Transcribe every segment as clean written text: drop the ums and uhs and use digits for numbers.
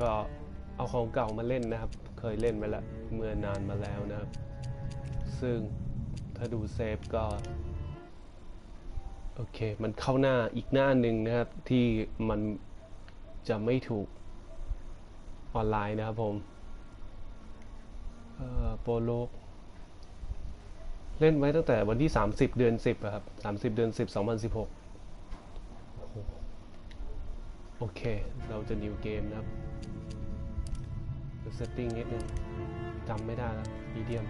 ก็เอาของเก่ามาเล่นนะครับเคยเล่นไปแล้วเมื่อนานมาแล้วนะครับซึ่งถ้าดูเซฟก็โอเคมันเข้าหน้าอีกหน้าหนึ่งนะครับที่มันจะไม่ถูกออนไลน์นะครับผมโปรโลกเล่นไว้ตั้งแต่วันที่30เดือน10ครับ30เดือน10 2016โอเคเราจะนิวเกมนะครับเซตติ้งนิดนึงจำไม่ได้แล้วมีเดียม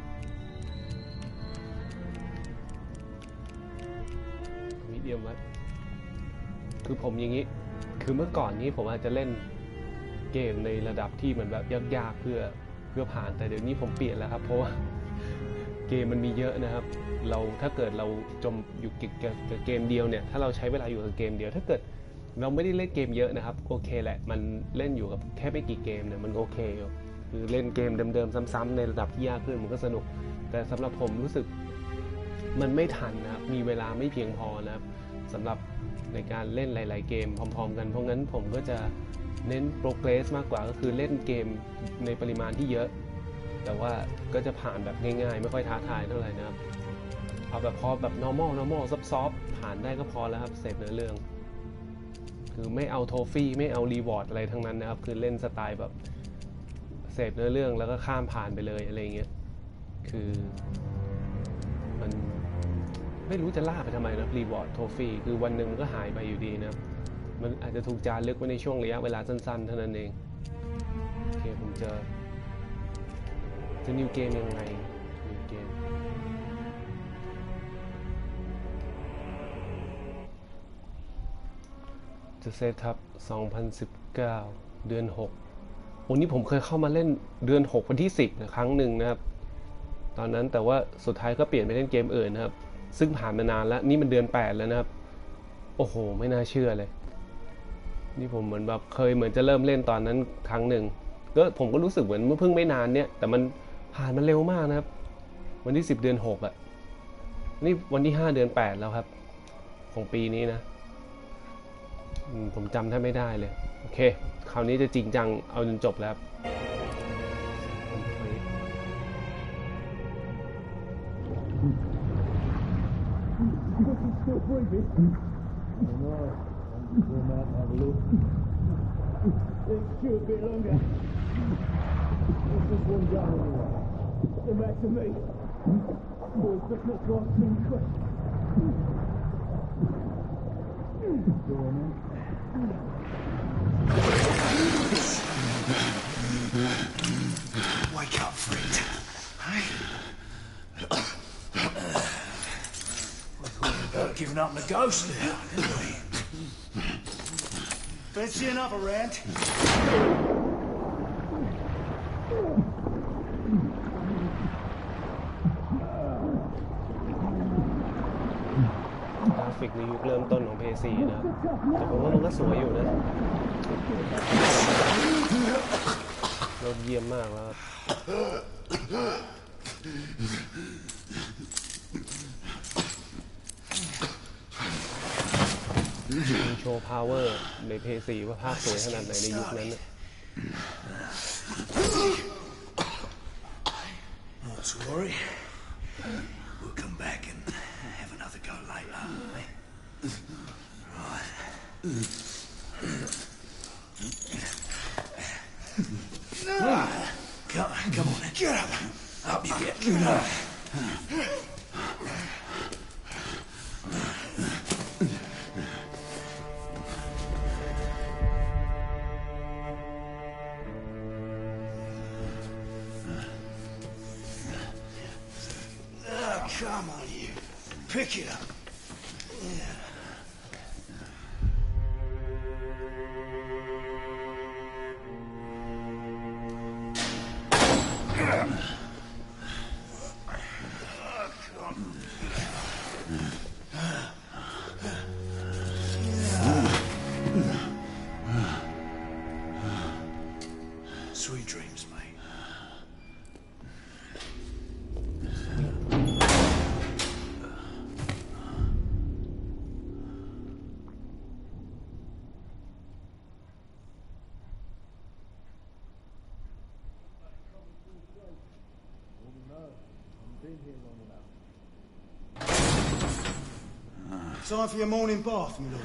ไว้คือผมอย่างนี้คือเมื่อก่อนนี้ผมอาจจะเล่นเกมในระดับที่เหมือนแบบยากๆเพื่อผ่านแต่เดี๋ยวนี้ผมเปลี่ยนแล้วครับเพราะว่าเกมมันมีเยอะนะครับเราถ้าเกิดเราจมอยู่กับเกมเดียวเนี่ยถ้าเราใช้เวลาอยู่กับเกมเดียวถ้าเกิดเราไม่ได้เล่นเกมเยอะนะครับโอเคแหละมันเล่นอยู่กับแค่ไม่กี่เกมเนี่ยมันโอเคอยู่คือเล่นเกมเดิมๆซ้ำๆในระดับที่ยากขึ้นมันก็สนุกแต่สำหรับผมรู้สึกมันไม่ทันนะครับมีเวลาไม่เพียงพอนะครับสำหรับในการเล่นหลายๆเกมพร้อมๆกันเพราะงั้นผมก็จะเน้นโปรเกรสมากกว่าก็คือเล่นเกมในปริมาณที่เยอะแต่ว่าก็จะผ่านแบบง่ายๆไม่ค่อยท้าทายเท่าไหร่นะครับเอาแบบพอแบบ normalซอฟๆผ่านได้ก็พอแล้วครับเสร็จเนื้อเรื่องคือไม่เอาโทฟี่ไม่เอารีวอร์ดอะไรทั้งนั้นนะครับคือเล่นสไตล์แบบเสพเนื้อเรื่องแล้วก็ข้ามผ่านไปเลยอะไรเงี้ยคือมันไม่รู้จะล่าไปทำไมนะรีวอร์ดโทฟี่คือวันหนึ่งมันก็หายไปอยู่ดีนะมันอาจจะถูกจารึกไว้ในช่วงระยะเวลาสั้นๆเท่านั้นเองโอเคผมจะนิวเกมยังไงนิวเกมจะเซตทับ2019เดือน6วันนี้ผมเคยเข้ามาเล่นเดือน6วันที่10ครั้งหนึ่งนะครับตอนนั้นแต่ว่าสุดท้ายก็เปลี่ยนไปเล่นเกมอื่นนะครับซึ่งผ่านมานานแล้วนี่มันเดือน8แล้วนะครับโอ้โหไม่น่าเชื่อเลยนี่ผมเหมือนแบบเคยเหมือนจะเริ่มเล่นตอนนั้นครั้งหนึ่งก็ผมก็รู้สึกเหมือนเมื่อเพิ่งไม่นานเนี่ยแต่มันผ่านมาเร็วมากนะครับวันที่10เดือน6อ่ะนี่วันที่5เดือน8แล้วครับของปีนี้นะผมจำแทบไม่ได้เลยโอเคคราวนี้จะจริงจังเอาจนจบแล้วWe'll not have a look. It's too a bit longer. What's this one going anyway? Come back to me. Boys, let's not go off too quick. Go on, man. Wake up, friend. Hey? Giving up on the ghost now, didn't we? Fancy another round? กราฟิกในยุคเริ่มต้นของ PS4 นะแต่ผมว่ามันก็สวยอยู่นะรถเยี่ยมมากแล้วมีโชว์พาวเวอร์ใน PS4 ว่าภาพสวยขนาดไหนในยุคนั้นนะNot to worry. We'll come back and have another go later. Right. Come on, get up. Up you get. Get up. Come on, you. Pick it up. Yeah. Sweet dreams, mate. Time for your morning bath, my lord.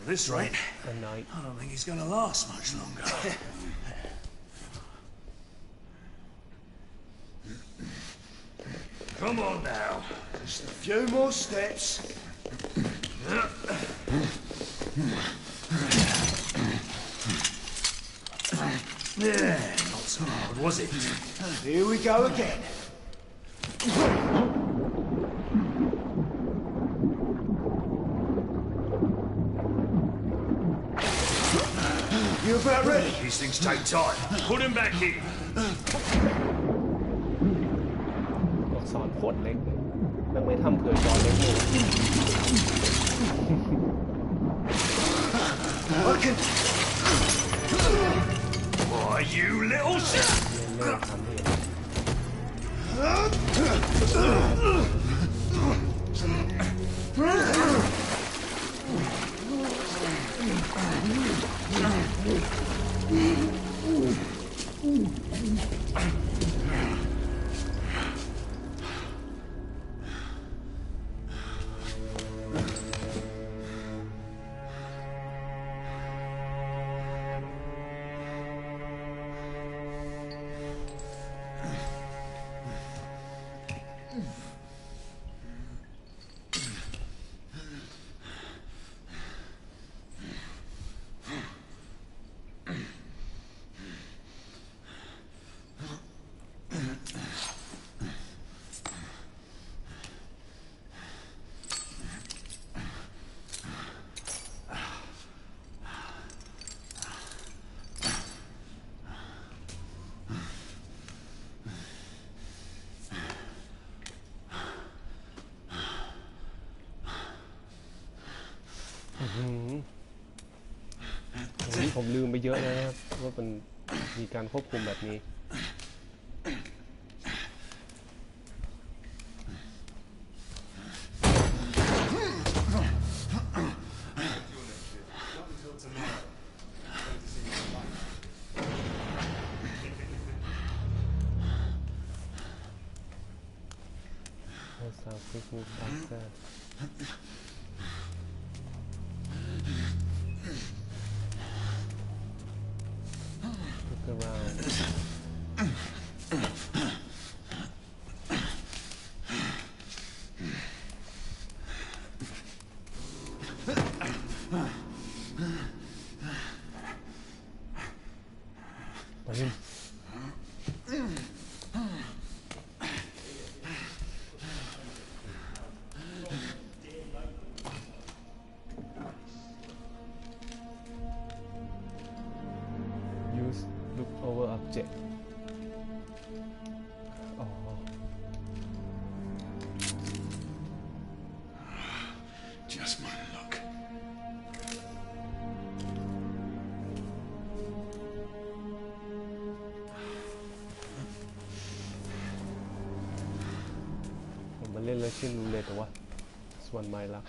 At this rate, I don't think he's going to last much longer. Come on now, just a few more steps. Yeah, not so hard, was it? Here we go again. You about ready? These things take time. Put him back in. ตัวอักษรโคตรเล็กเลยมันไม่ทำเผื่อจอเล็กเลย Working. Why, you little shit! เล่นๆทำเองผมลืมไปเยอะนะครับว่ามันมีการควบคุมแบบนี้look over object อ๋อ Just my luck. ผมมาเล่นแล้วชื่นรู้เลยแต่ว่าส่วนไม่ละ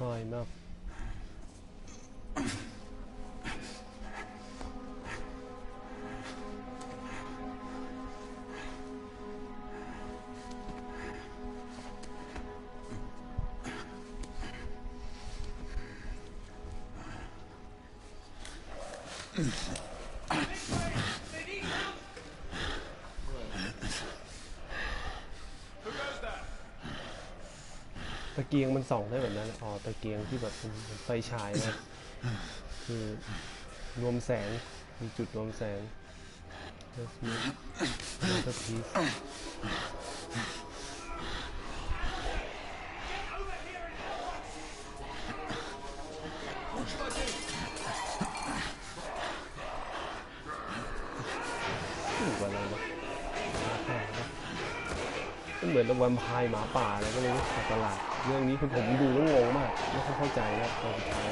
ค่อยมาก ตะเกียงมันส่องได้แบบนั้นอ๋อตะเกียงที่แบบเป็นไฟฉายนะคือรวมแสงมีจุดรวมแสง Another piece มือนแวมไพร์หมาป่าอะไรก็ไม่รู้ประหลาดเรื่องนี้คือผมดูแล้วงงมากไม่ค่อยเข้าใจนะตอนสุดท้าย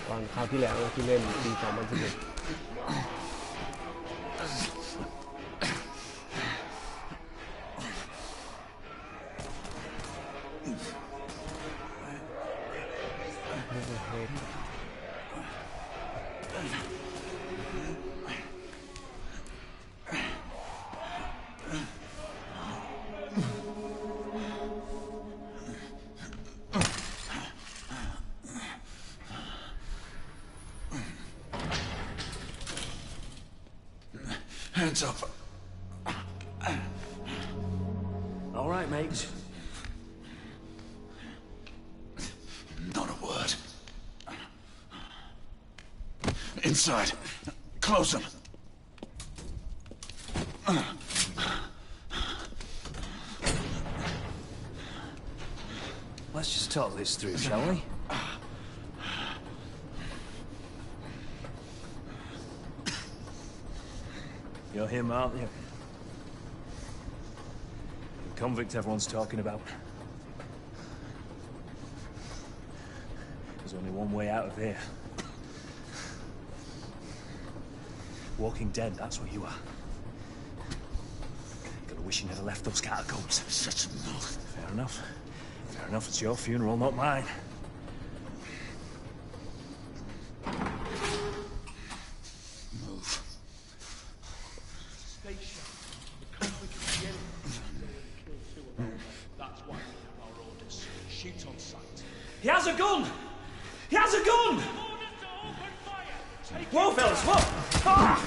ตอนคราวที่แล้วที่เล่นปี2011Hands up. All right, mates. Not a word. Inside. Close them. Let's just talk this through, shall we? You're him, aren't you? The convict everyone's talking about. There's only one way out of here. Walking dead, that's what you are. Gonna wish you never left those catacombs. Such a mouth. Fair enough. Fair enough, it's your funeral, not mine. Move. That's why we have our orders. Shoot on sight. He has a gun! He has a gun! Orders to open fire! Take Whoa, fellas, whoa! Ah!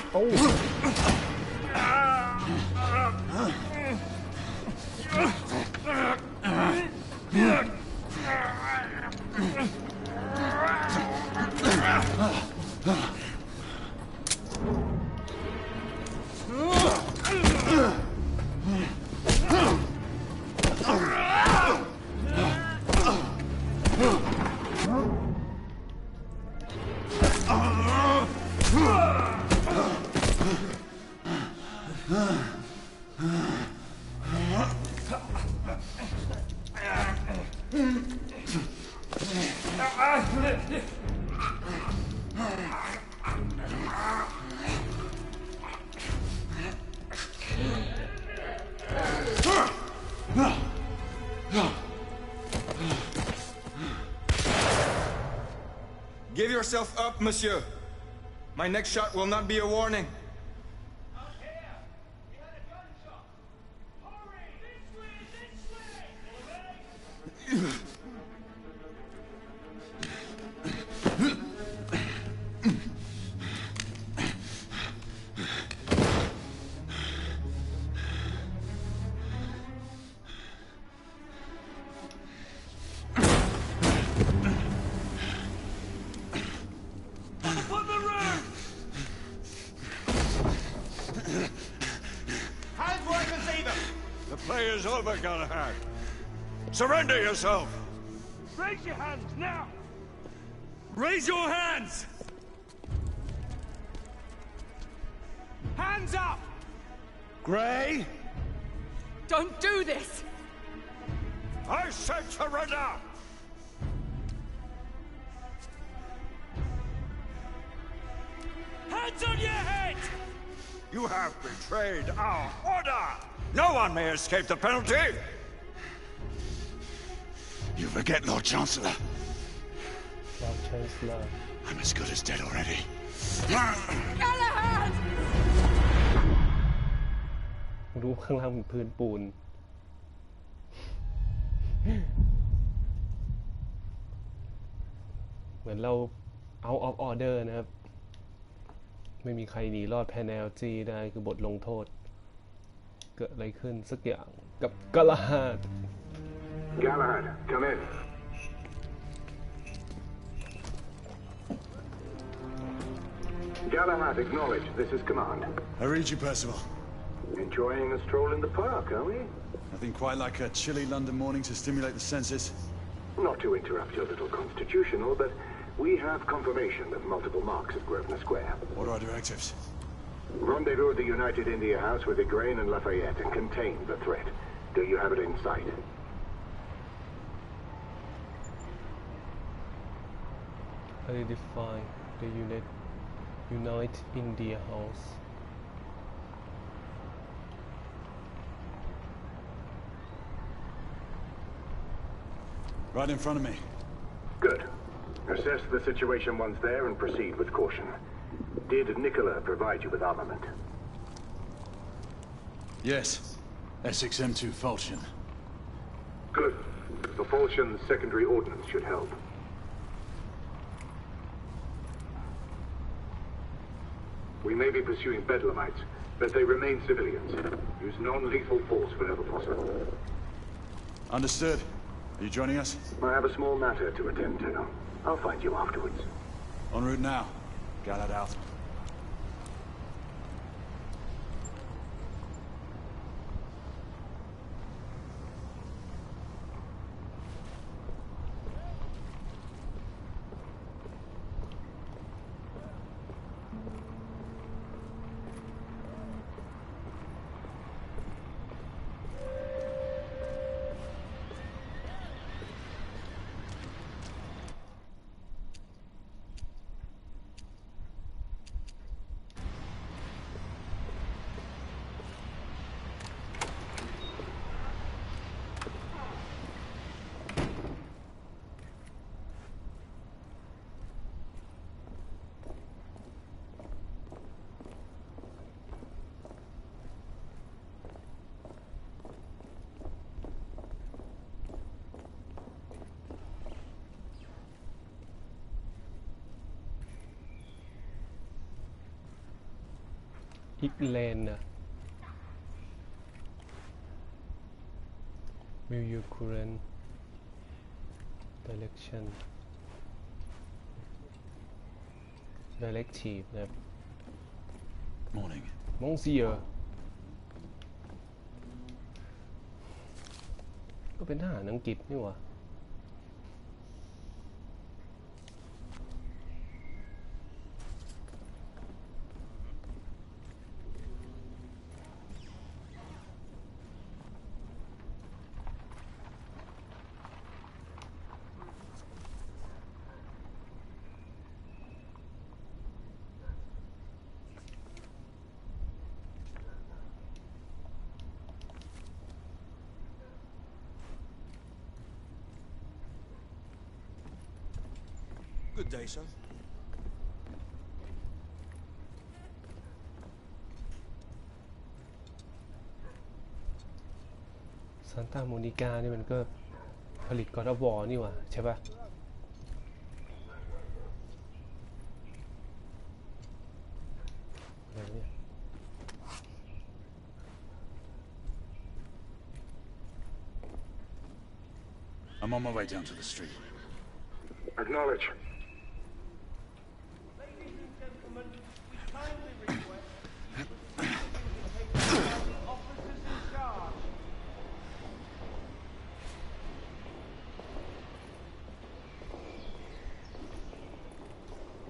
Give yourself up, monsieur. My next shot will not be a warning. out here! We had a gunshot! Hurry! This way! This way! Hands where I can see them! The play is over, Galahad. Surrender yourself. Raise your hands now! Raise your hands! Hands up! Gray, Don't do this! I said surrender! Hands on your head! You have betrayed our order! No one may escape the penalty! You forget, Lord Chancellor. Lord Chancellor I'm as good as dead already. Galahad! รู้ข้างล่างเป็นพื้นปูนเหมือนเรา out of order นะครับไม่มีใครหนีรอด penalty ได้คือบทลงโทษเกิดอะไรขึ้นสักอย่างกับกาลาฮาด Galahad, come in. Galahad, acknowledge. This is command. I read you, Percival. Enjoying a stroll in the park, are we? Nothing quite like a chilly London morning to stimulate the senses. Not to interrupt your little constitutional, but we have confirmation of multiple marks at Grosvenor Square. What are our directives? Rendezvous at the United India House with Igraine and Lafayette and contain the threat. Do you have it in sight? Identify the Unite India House. Right in front of me. Good. Assess the situation once there and proceed with caution. Did Nicola provide you with armament? Yes. SXM2 Falchion. Good. Propulsion's secondary ordnance should help. We may be pursuing bedlamites, but they remain civilians. Use non-lethal force whenever possible. Understood. Are you joining us? I have a small matter to attend to. I'll find you afterwards. En route now. Gallard out. Igland View your current direction directive นะครับ Morning. Monsieur ก็เป็นทหารอังกฤษนี่หว่าGood day, sir. Santa Monica นี่มันก็ผลิตGod of War นี่หว่าใช่ปะอะไรเนี่ย I'm on my way down to the street. Acknowledge. Ladies and gentlemen, we kindly request the officers in charge.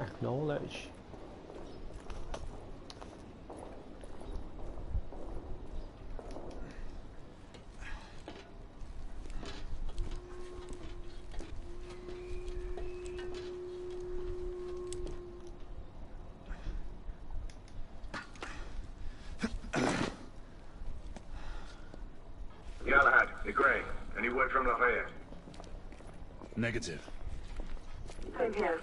Acknowledge Galahad, Gray, any word from Lafayette? Negative. Same here.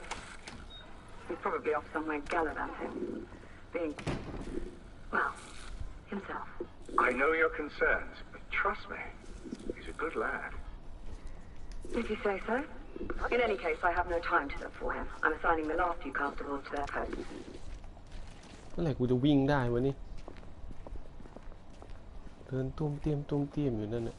He's probably off somewhere gallivanting. Being, well, himself. I know your concerns, but trust me, he's a good lad. If you say so. In any case, I have no time to look for him. I'm assigning the last few constables to their posts. เมื่อไหร่กูจะวิ่งได้วะนี่เดินตุ้มเตี้ยมอยู่นั่นน่ะ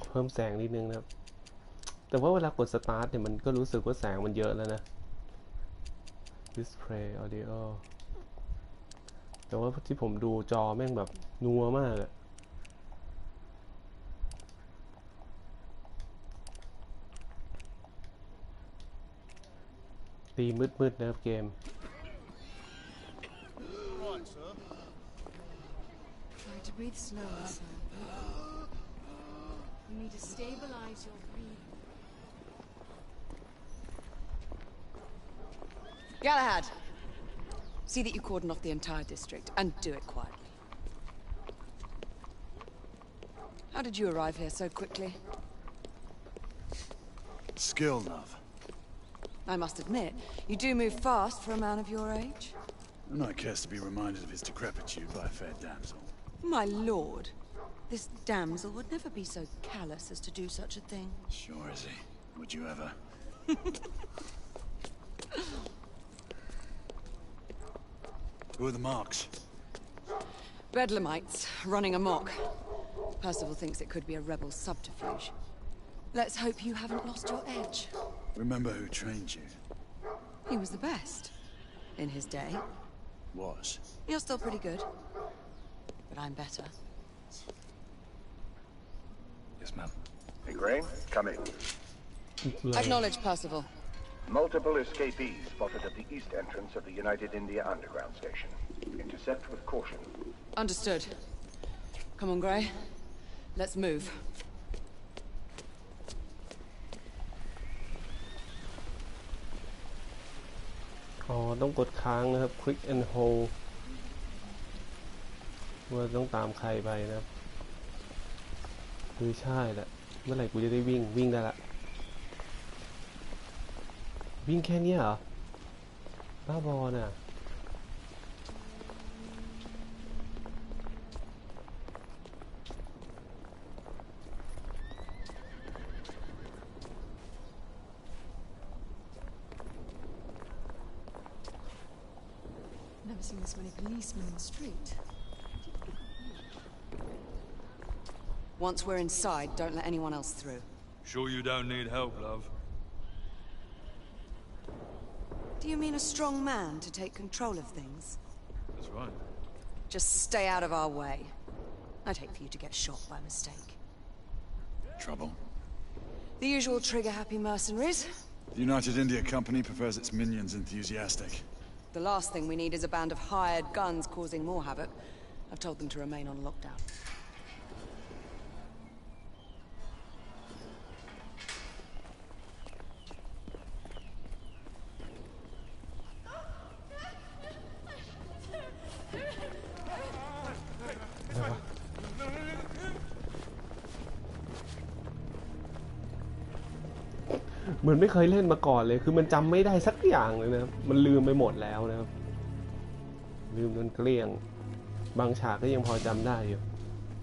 เพิ่มแสงนิดนึงนะครับแต่ว่าเวลากดสตาร์ทเนี่ยมันก็รู้สึกว่าแสงมันเยอะแล้วนะ Display Audio แต่ว่าที่ผมดูจอแม่งแบบนัวมากอะตีมืดๆนะครับเกม Try to breathe slower, sir. You need to stabilize your breathing. Galahad, see that you cordon off the entire district, and do it quietly. How did you arrive here so quickly? Skill, love. I must admit, you do move fast for a man of your age. No knight cares to be reminded of his decrepitude by a fair damsel. My lord, this damsel would never be so callous as to do such a thing. Sure is he. Would you ever? Who are the marks? Bedlamites running amok. Percival thinks it could be a rebel subterfuge. Let's hope you haven't lost your edge. Remember who trained you? He was the best. In his day. Was. You're still pretty good. But I'm better. Yes, ma'am. Hey, Gray, come in. Acknowledge, Percival. Multiple escapees spotted at the east entrance of the United India Underground Station. Intercept with caution. Understood. Come on, Gray. Let's move. อ๋อต้องกดค้างนะครับ Click and Hold ว่าต้องตามใครไปนะครับคือใช่แหละเมื่อไหร่กูจะได้วิ่งได้ละวิ่งแค่นี้เหรอบ้าบอน่ะNever seen this many policemen in the street. Once we're inside, don't let anyone else through. Sure you don't need help, love? Do you mean a strong man to take control of things? That's right. Just stay out of our way. I'd hate for you to get shot by mistake. Trouble? The usual trigger-happy mercenaries. The United India Company prefers its minions enthusiastic. The last thing we need is a band of hired guns causing more havoc. I've told them to remain on lockdown.เหมือนไม่เคยเล่นมาก่อนเลยคือมันจำไม่ได้สักอย่างเลยนะครับมันลืมไปหมดแล้วนะครับลืมจนเกลี้ยงบางฉากก็ยังพอจำได้อยู่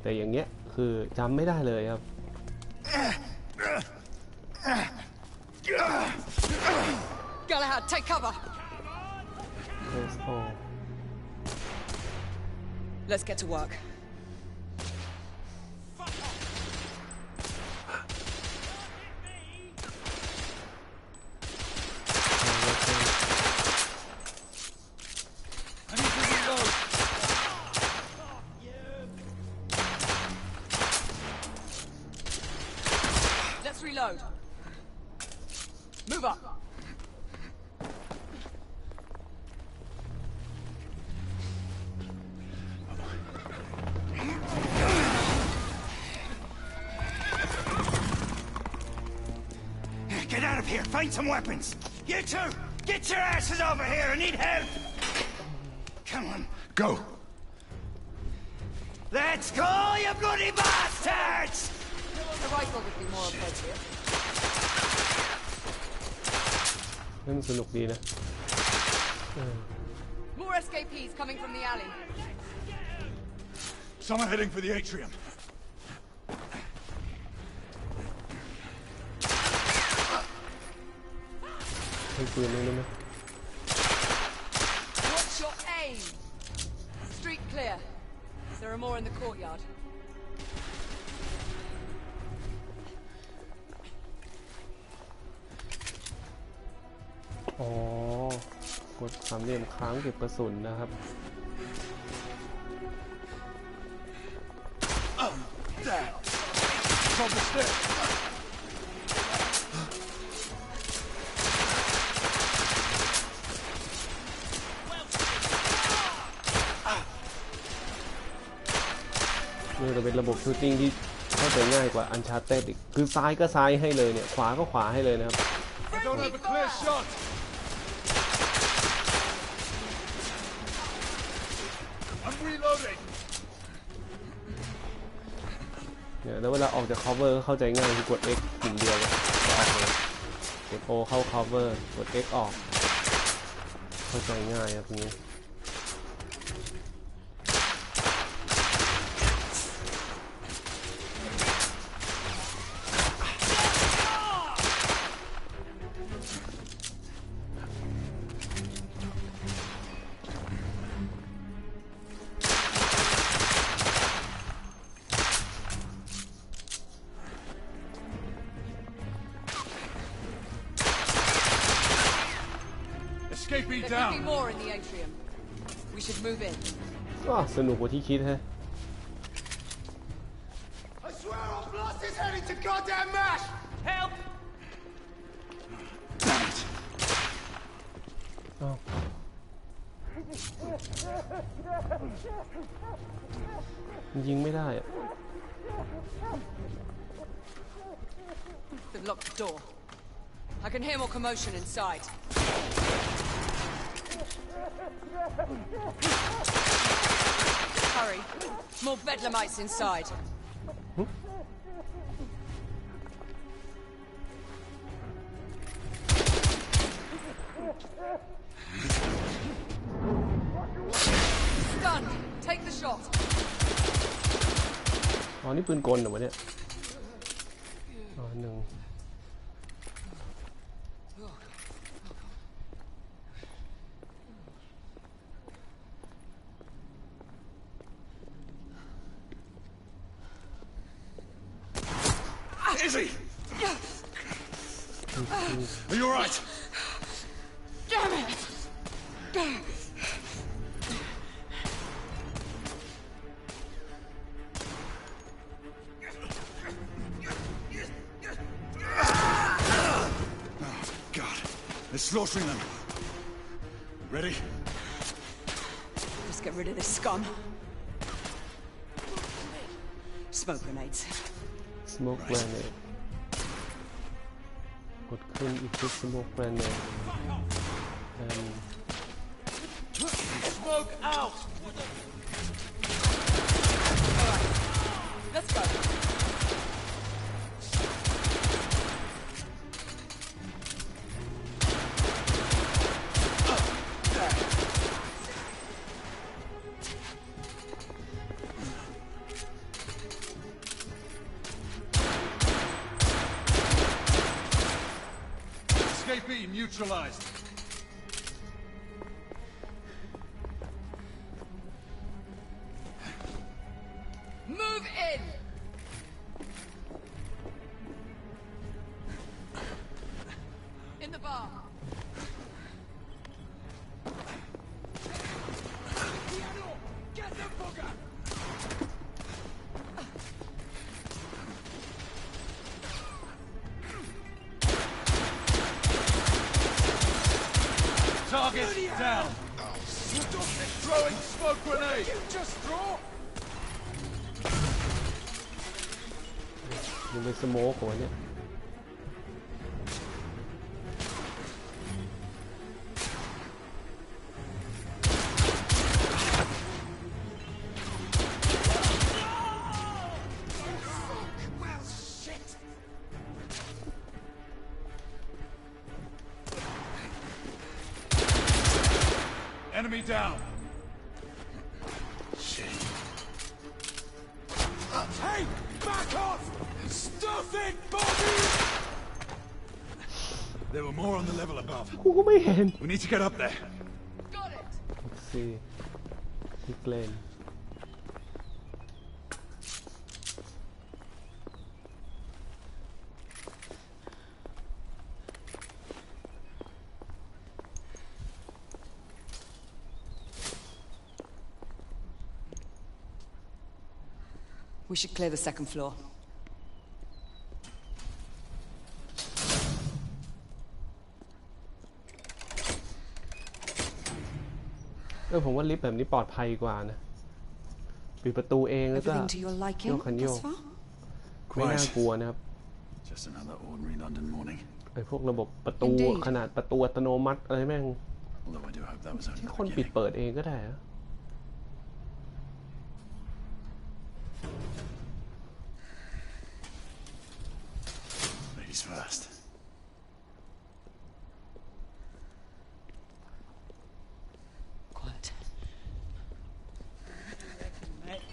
แต่อย่างเงี้ยคือจำไม่ได้เลยครับ Galahad, take cover. Let's get to work. Let's reload. Move up. Get out of here! Find some weapons! You two! Get your asses over here! I need help! Come on. Go! Let's go, you bloody bastards! The rifle would be more appropriate. นี่มันสนุกดีนะ More escapees coming from the alley. Someone heading for the atrium. ให้ปืนได้ไหม What's your aim? Street clear. There are more in the courtyard. อ๋อกดสามเหลี่ยมค้างเก็บกระสุนนะครับ on the step. นี่จะเป็นระบบชูตติ้งที่เข้าใจง่ายกว่าอันชาร์เต็ดอีกคือซ้ายก็ซ้ายให้เลยเนี่ยขวาก็ขวาให้เลยนะครับ I don't have a clear shot. I'm reloading. เนี่ยแล้วเวลาออกจาก cover ก็เข้าใจง่ายคือกด X ปุ่มเดียวเลยออกเลยกด O เข้า cover กด X ออกเข้าใจง่ายครับตรงนี้There could be more in the atrium. We should move in. ก็สนุกกว่าที่คิดฮะ I swear I've lost his head into goddamn mash! Help! Damn it. อ้าวยิงไม่ได้อะ They've locked the door. I can hear more commotion inside. Hurry. More bedlamites inside. Stunned. Take the shot. อ๋อนี่ปืนกลเหรอวะเนี่ยอ๋อหนึ่งIzzy! Are you alright? Damn it! God, they're slaughtering them. Ready? Let's get rid of this scum. Smoke grenades. smoke grenade กดขึ้นอีกที smoke grenade and Smoke out! Alright. Let's go. Escapee neutralized. Move in! In the bar. Get the booger! Target down. Throwing smoke grenade. Just throw. มันเป็นสโมกหัวเนี่ย Well, shit! Enemy down. Shit. Hey! Back off! Stuff it, Bobby! There were more on the level above. กูก็ไม่เห็น We need to get up there. Got it! let's see ที่เกรน We should clear the second floor. ผมว่าลิฟต์แบบนี้ปลอดภัยกว่านะปิดประตูเองแล้วก็ Everything to your liking โยกคันโยก thus far? ไม่น่ากลัวนะครับ Just another ordinary London morning. ไอ้พวกระบบประตูขนาดประตูอัตโนมัติอะไรแม่ง Although I do hope that was only ที่ the คนปิด beginning. เปิดเองก็ได้นะ Ladies first. Quiet. Mate,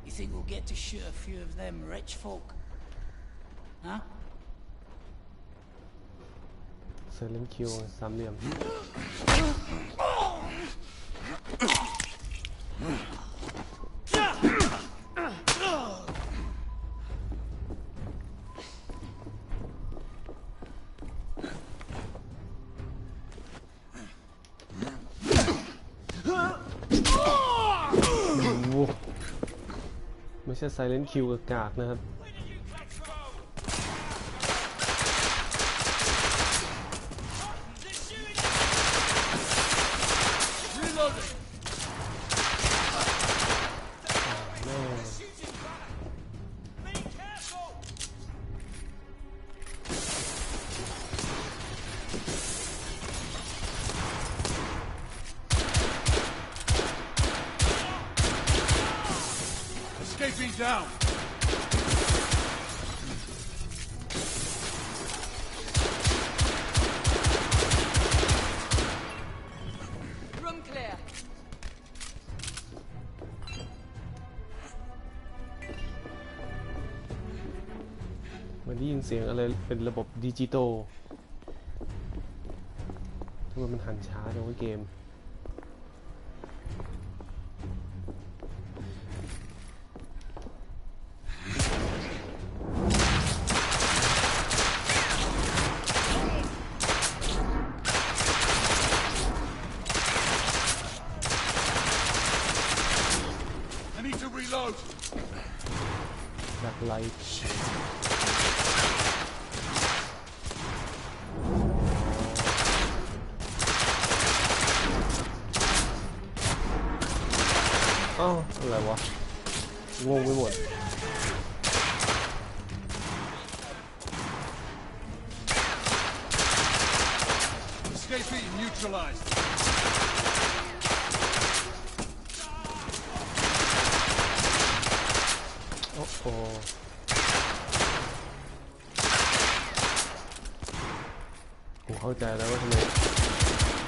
you think we'll get to shoot a few of them rich folk? Huh? เซเลนคิวสามเหลี่ยม ไม่ใช่ไซเลนคิวกากนะครับ Escaping down. Room clear. มันได้ยินเสียงอะไรเป็นระบบดิจิตอลทำไมมันหันช้าจังวะเกม I need to reload. ดักไลท์อ้าวอะไรวะ งงไปหมด Escaping neutralized. โอ้โหผมเข้าใจแล้วว่าทำไม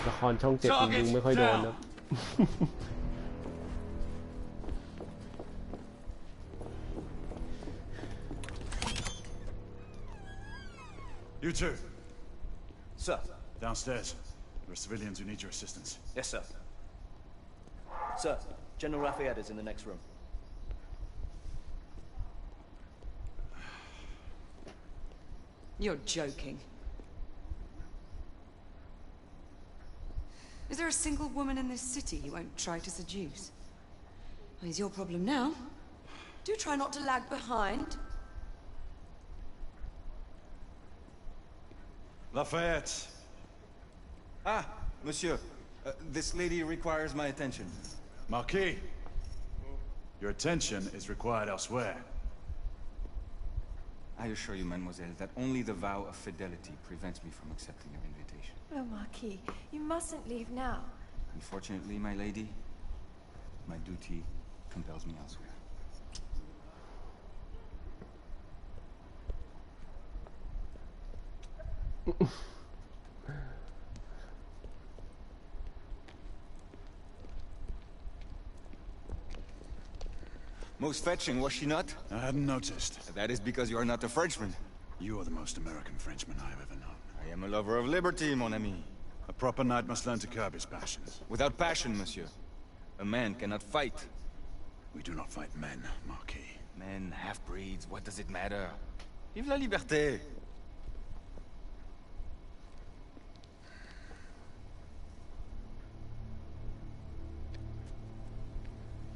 ละครช่อง7ยิงไม่ค่อยโดนนะ You two, Sir. downstairs. There are civilians who need your assistance. Yes, sir. Sir, General Lafayette is in the next room. You're joking. Is there a single woman in this city you won't try to seduce? Well, it's your problem now. Do try not to lag behind. Lafayette. Ah, monsieur. This lady requires my attention. Marquis, your attention is required elsewhere. I assure you, mademoiselle, that only the vow of fidelity prevents me from accepting your invitation. Oh, Marquis, you mustn't leave now. Unfortunately, my lady, my duty compels me elsewhere. Most fetching, was she not? I hadn't noticed. That is because you are not a Frenchman. You are the most American Frenchman I have ever known. I am a lover of liberty, mon ami. A proper knight must learn to curb his passions. Without passion, monsieur, a man cannot fight. We do not fight men, Marquis. Men, half-breeds, what does it matter? Vive la liberté!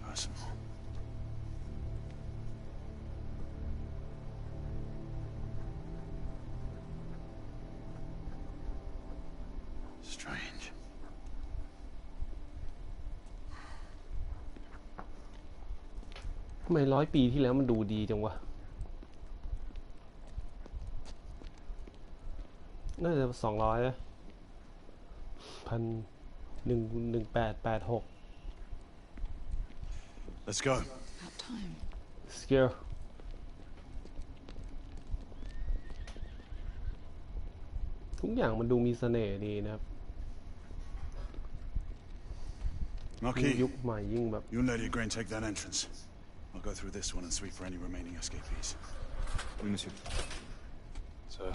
Personal. Strange. ทำไม100 ปีที่แล้วมันดูดีจังวะน่าจะ200นะ1886 Let's go. About time. Scare ทุกอย่างมันดูมีเสน่ห์ดีนะครับ Marquis, ยุคใหม่ยิ่งแบบ you and Lady Grain take that entrance. I'll go through this one and sweep for any remaining escapees. Oui, monsieur. Sir.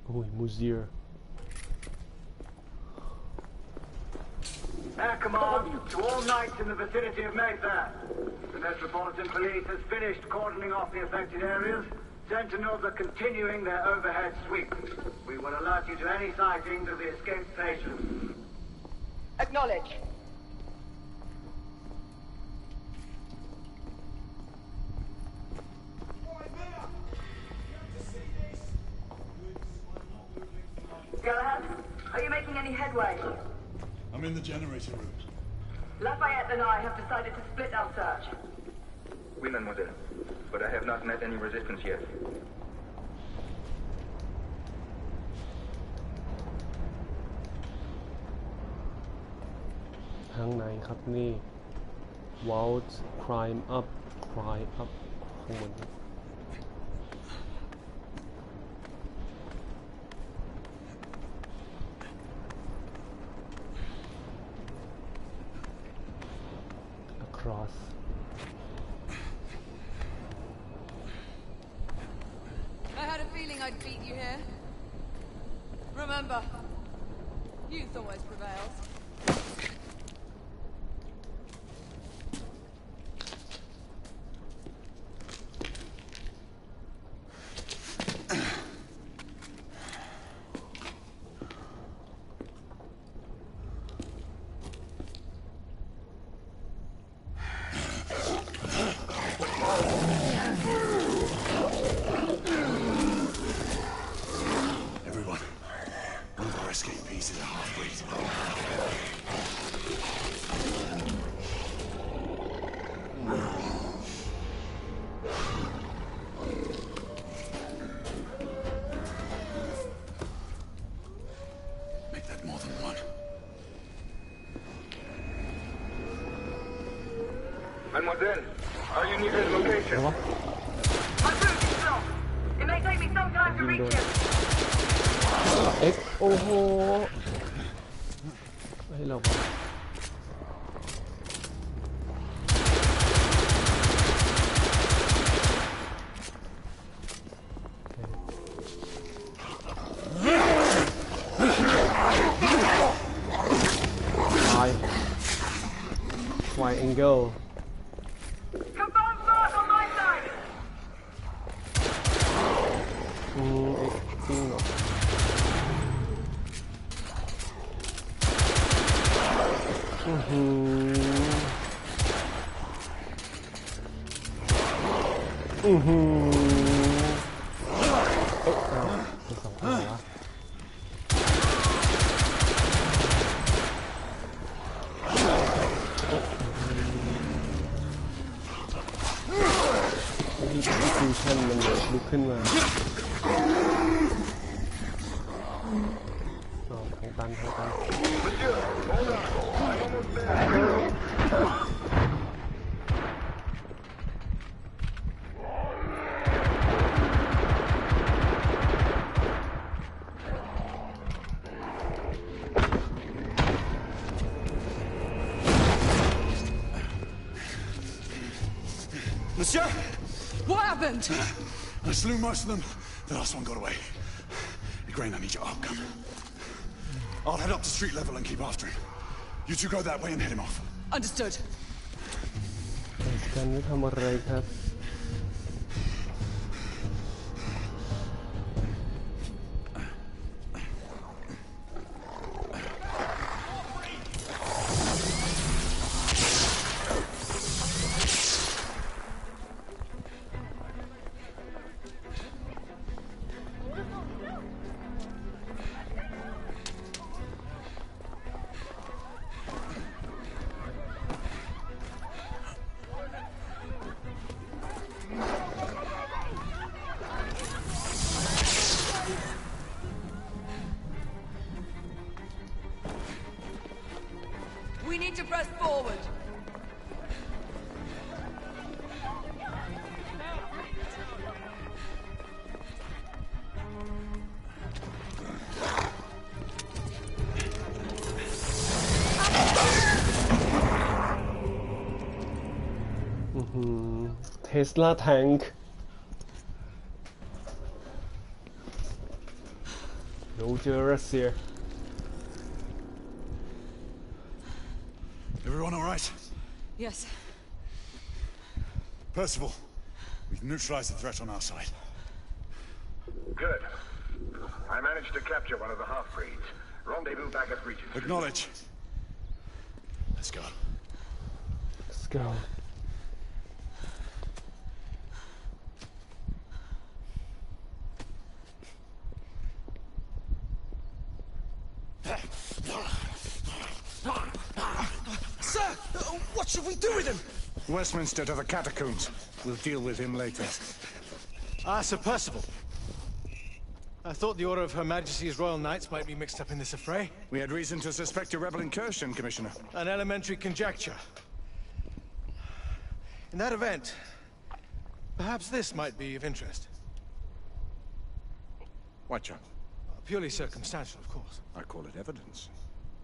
โอ้ยมูเซีย Air command to all knights in the vicinity of Mayfair. The Metropolitan Police has finished cordoning off the affected areas. Sentinels are continuing their overhead sweep. We will alert you to any sightings of the escaped patients. Acknowledge. Galahad, are you making any headway? I'm in the generator room. Lafayette and I have decided to split our search. Oui, mademoiselle. But I have not met any resistance yet. ทางไหนครับนี่ Vault Climb Up ข้างบน Across I had a feeling I'd beat you here. Remember, youth always prevails. Everyone, one of our escapees is a half-breed. Make that more than one. Mademoiselle, are you near his location? My boots is blocked. It may take me some time to reach him. เอ็กโอ้โหให้เราTriangle Confirm fire on my side. เอ็กจริงเหรอเอ้าเป็น2 ตัววะฟิวชั่นมันลุกขึ้นมาทางตันMonsieur! What happened? I slew most of them. The last one got away. Grain, I need your arc gun. I'll head up to street level and keep after him. You two go that way and head him off. Understood. กันไม่ทำอะไรครับ Got We need to press forward. Tesla tank. No jurors here. Everyone all right? Yes. Percival, we've neutralized the threat on our side. Good. I managed to capture one of the half-breeds. Rendezvous back at Regent. Acknowledge. Let's go. Let's go. Sir, what should we do with him? Westminster to the catacombs. We'll deal with him later. Sir Percival. I thought the Order of Her Majesty's Royal Knights might be mixed up in this affray. We had reason to suspect a rebel incursion, Commissioner. An elementary conjecture. In that event, perhaps this might be of interest. What, John? Purely circumstantial, of course. I call it evidence.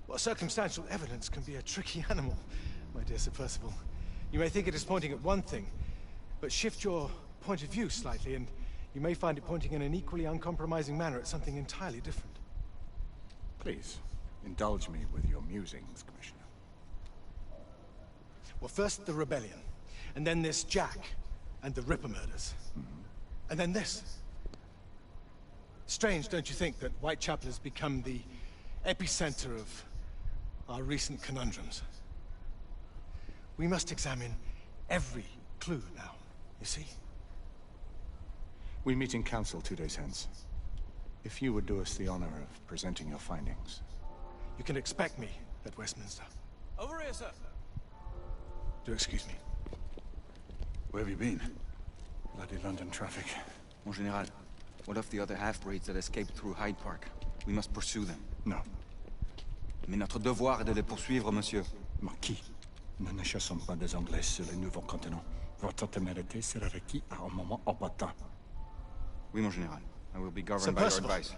Well, circumstantial evidence can be a tricky animal, my dear Sir Percival. You may think it is pointing at one thing, but shift your point of view slightly, and you may find it pointing in an equally uncompromising manner at something entirely different. Please, indulge me with your musings, Commissioner. Well, first the rebellion, and then this Jack, and the Ripper murders. And then this. Strange, don't you think, that Whitechapel has become the epicenter of our recent conundrums? We must examine every clue now, you see? We meet in council 2 days hence. If you would do us the honor of presenting your findings. You can expect me at Westminster. Over here, sir. Do excuse me. Where have you been? Bloody London traffic. Mon Général, what of the other half-breeds that escaped through Hyde Park? We must pursue them. No. Mais notre devoir est de les poursuivre, monsieur. Marquis, nous ne chassons pas des Anglais sur le nouveau continent. Votre témérité sera requise à un moment opportun. Oui, mon Général. I will be Sir governed by your Percival, advice.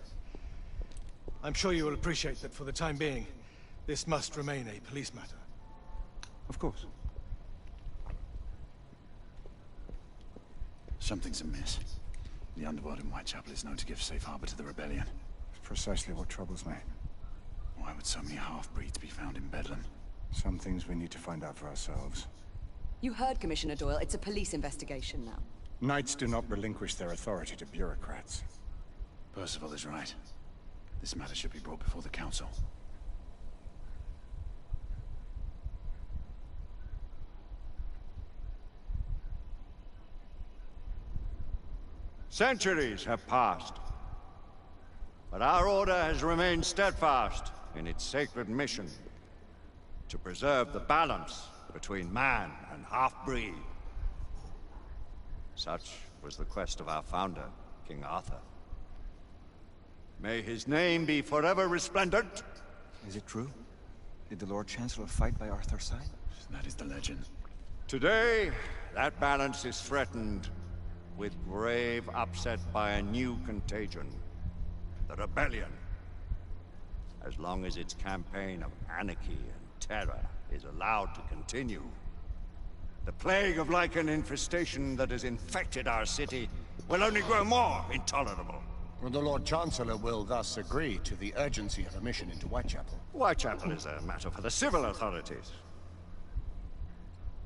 I'm sure you will appreciate that for the time being, this must remain a police matter. Of course. Something's amiss. The underworld in Whitechapel is known to give safe harbor to the rebellion. It's precisely what troubles me. Why would so many half-breeds be found in Bedlam? Some things we need to find out for ourselves. You heard Commissioner Doyle. It's a police investigation now. Knights do not relinquish their authority to bureaucrats. Percival is right. This matter should be brought before the council. Centuries have passed, but our order has remained steadfast in its sacred mission to preserve the balance between man and half-breed. Such was the quest of our founder, King Arthur. May his name be forever resplendent. Is it true? Did the Lord Chancellor fight by Arthur's side? That is the legend. Today, that balance is threatened with grave upset by a new contagion, the rebellion. As long as its campaign of anarchy and terror is allowed to continue, the plague of lichen infestation that has infected our city will only grow more intolerable. The Lord Chancellor will thus agree to the urgency of a mission into Whitechapel. Whitechapel is a matter for the civil authorities.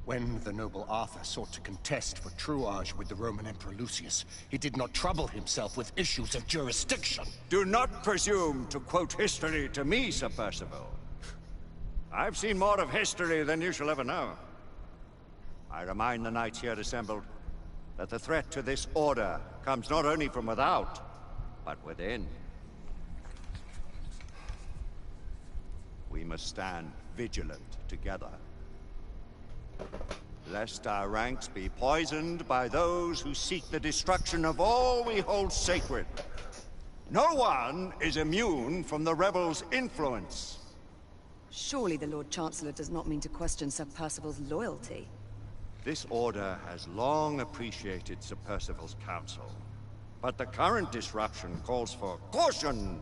When the noble Arthur sought to contest for truage with the Roman Emperor Lucius, he did not trouble himself with issues of jurisdiction. Do not presume to quote history to me, Sir Percival. I've seen more of history than you shall ever know. I remind the knights here assembled that the threat to this order comes not only from without, but within. We must stand vigilant together, lest our ranks be poisoned by those who seek the destruction of all we hold sacred. No one is immune from the rebels' influence. Surely the Lord Chancellor does not mean to question Sir Percival's loyalty. This order has long appreciated Sir Percival's counsel, but the current disruption calls for caution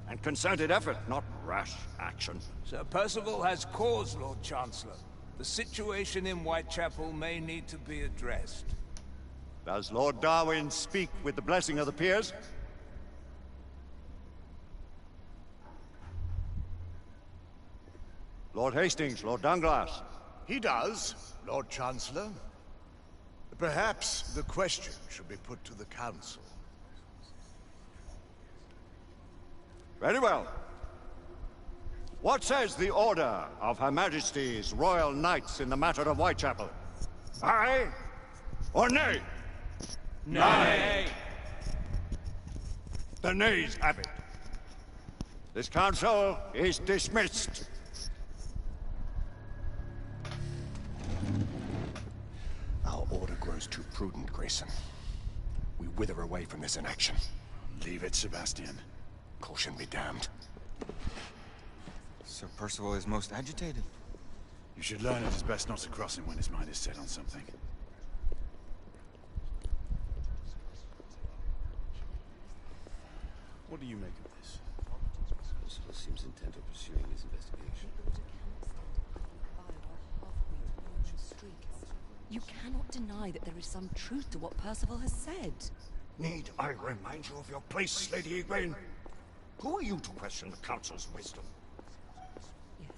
and concerted effort, not rash action. Sir Percival has cause, Lord Chancellor. The situation in Whitechapel may need to be addressed. Does Lord Darwin speak with the blessing of the peers? Lord Hastings, Lord Dunglass. He does, Lord Chancellor. Perhaps the question should be put to the Council. Very well. What says the Order of Her Majesty's Royal Knights in the matter of Whitechapel? Aye or nay? Nay. The nays have it. This council is dismissed. Our order grows too prudent, Grayson. We wither away from this inaction. Leave it, Sebastian. Caution be damned. Sir Percival is most agitated. You should learn it is best not to cross him when his mind is set on something. What do you make of this? Percival seems intent on pursuing his investigation. You cannot deny that there is some truth to what Percival has said. Need I remind you of your place, Lady Egwene? Who are you to question the Council's wisdom? Yes.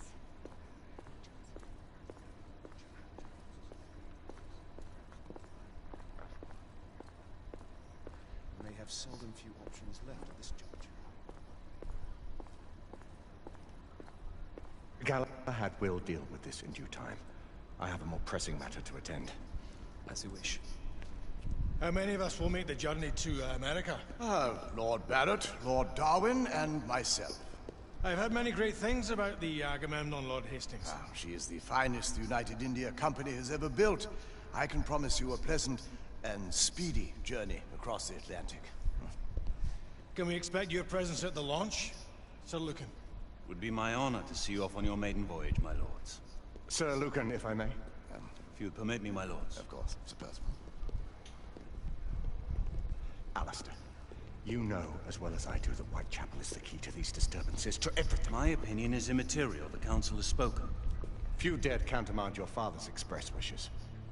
We may have seldom few options left at this juncture. Galahad will deal with this in due time. I have a more pressing matter to attend. As you wish. How many of us will make the journey to America? Lord Barrett, Lord Darwin, and myself. I've heard many great things about the Agamemnon, Lord Hastings. She is the finest the United India Company has ever built. I can promise you a pleasant and speedy journey across the Atlantic. Can we expect your presence at the launch, Sir Lucan? Would be my honor to see you off on your maiden voyage, my lords. Sir Lucan, if I may. If you would permit me, my lords. Of course, Sir Percival. Alistair, you know as well as I do that Whitechapel is the key to these disturbances, to everything. My opinion is immaterial. The Council has spoken. Few dared countermand your father's express wishes.